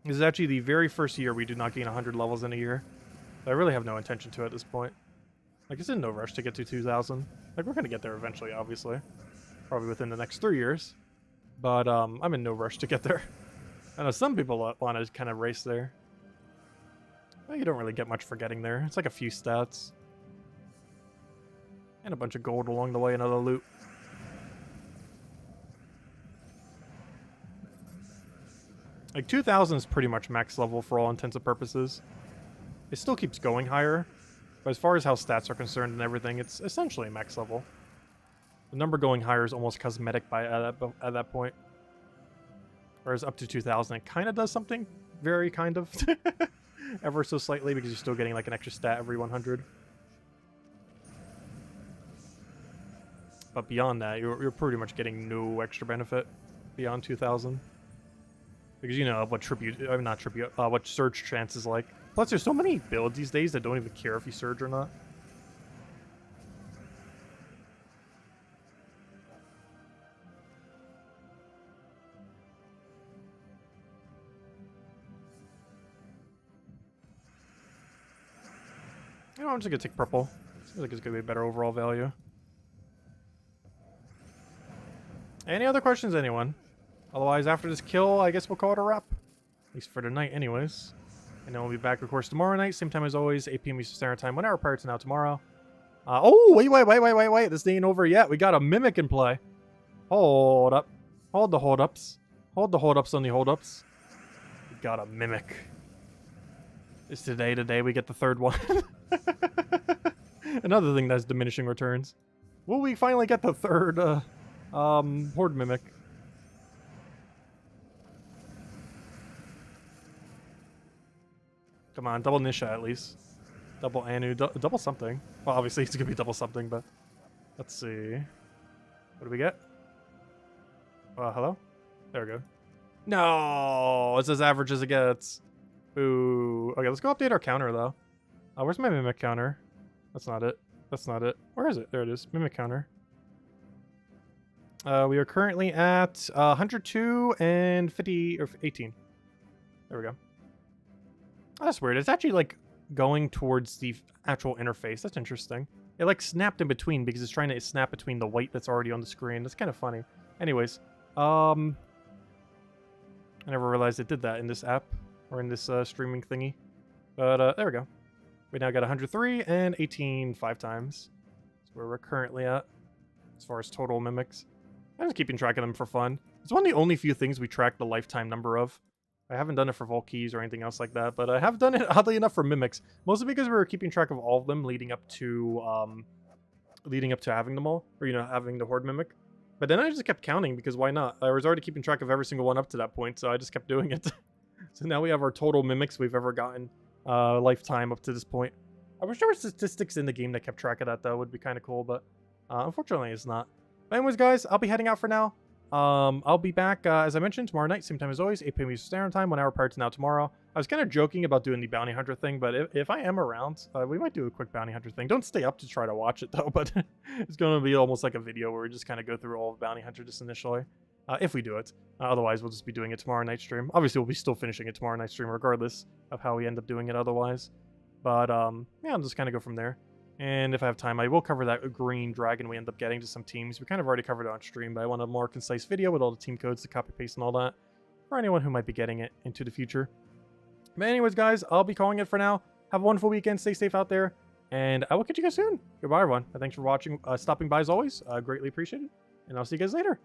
This is actually the very first year we do not gain 100 levels in a year. But I really have no intention to at this point. Like, it's in no rush to get to 2,000. Like, we're going to get there eventually, obviously. Probably within the next 3 years. But I'm in no rush to get there. I know some people want to kind of race there. Well, you don't really get much for getting there. It's like a few stats. And a bunch of gold along the way and other loot. Like, 2,000 is pretty much max level for all intents and purposes. It still keeps going higher. But as far as how stats are concerned and everything, it's essentially max level. The number going higher is almost cosmetic at that point. Whereas up to 2,000, it kind of does something. Very kind of. Ever so slightly, because you're still getting like an extra stat every 100. But beyond that, you're pretty much getting no extra benefit beyond 2,000. Because you know what what surge chance is like. Plus, there's so many builds these days that don't even care if you surge or not. You know, I'm just gonna take purple. Seems like it's gonna be a better overall value. Any other questions, anyone? Otherwise, after this kill, I guess we'll call it a wrap. At least for tonight, anyways. And then we'll be back, of course, tomorrow night. Same time as always, 8 p.m. Eastern Standard Time. 1 hour prior to now tomorrow. Oh, wait. This ain't over yet. We got a Mimic in play. Hold up. Hold the hold-ups. Hold the hold-ups on the hold-ups. We got a Mimic. Is today the day we get the third one? Another thing that's diminishing returns. Will we finally get the third Horde Mimic? Come on, double Nisha at least. Double Anu, double something. Well, obviously it's gonna be double something, but let's see. What do we get? Hello? There we go. No, it's as average as it gets. Ooh. Okay, let's go update our counter though. Where's my Mimic counter? That's not it. That's not it. Where is it? There it is. Mimic counter. We are currently at 102 and 50 or 18. There we go. Oh, that's weird. It's actually like going towards the actual interface. That's interesting. It like snapped in between because it's trying to snap between the white that's already on the screen. That's kind of funny. Anyways, I never realized it did that in this app or in this streaming thingy. But there we go. We now got 103 and 18 5 times. That's where we're currently at as far as total mimics. I'm just keeping track of them for fun. It's one of the only few things we track the lifetime number of. I haven't done it for Valkyries or anything else like that, but I have done it, oddly enough, for Mimics. Mostly because we were keeping track of all of them leading up to having them all, or, you know, having the Horde Mimic. But then I just kept counting, because why not? I was already keeping track of every single one up to that point, so I just kept doing it. So now we have our total Mimics we've ever gotten lifetime up to this point. I wish there were statistics in the game that kept track of that, though. It would be kind of cool, but unfortunately it's not. But anyways, guys, I'll be heading out for now. I'll be back, as I mentioned, tomorrow night, same time as always, 8 p.m. Eastern Standard Time, 1 hour prior to now tomorrow. I was kind of joking about doing the Bounty Hunter thing, but if I am around, we might do a quick Bounty Hunter thing. Don't stay up to try to watch it, though, but it's going to be almost like a video where we just kind of go through all of Bounty Hunter just initially, if we do it. Otherwise, we'll just be doing it tomorrow night stream. Obviously, we'll be still finishing it tomorrow night stream, regardless of how we end up doing it otherwise. But, yeah, I'll just kind of go from there. And if I have time, I will cover that green dragon we end up getting to some teams. We kind of already covered it on stream, but I want a more concise video with all the team codes to copy paste and all that for anyone who might be getting it into the future. But anyways, guys, I'll be calling it for now. Have a wonderful weekend. Stay safe out there, and I will catch you guys soon. Goodbye, everyone. Thanks for watching, stopping by as always. Greatly appreciated, and I'll see you guys later.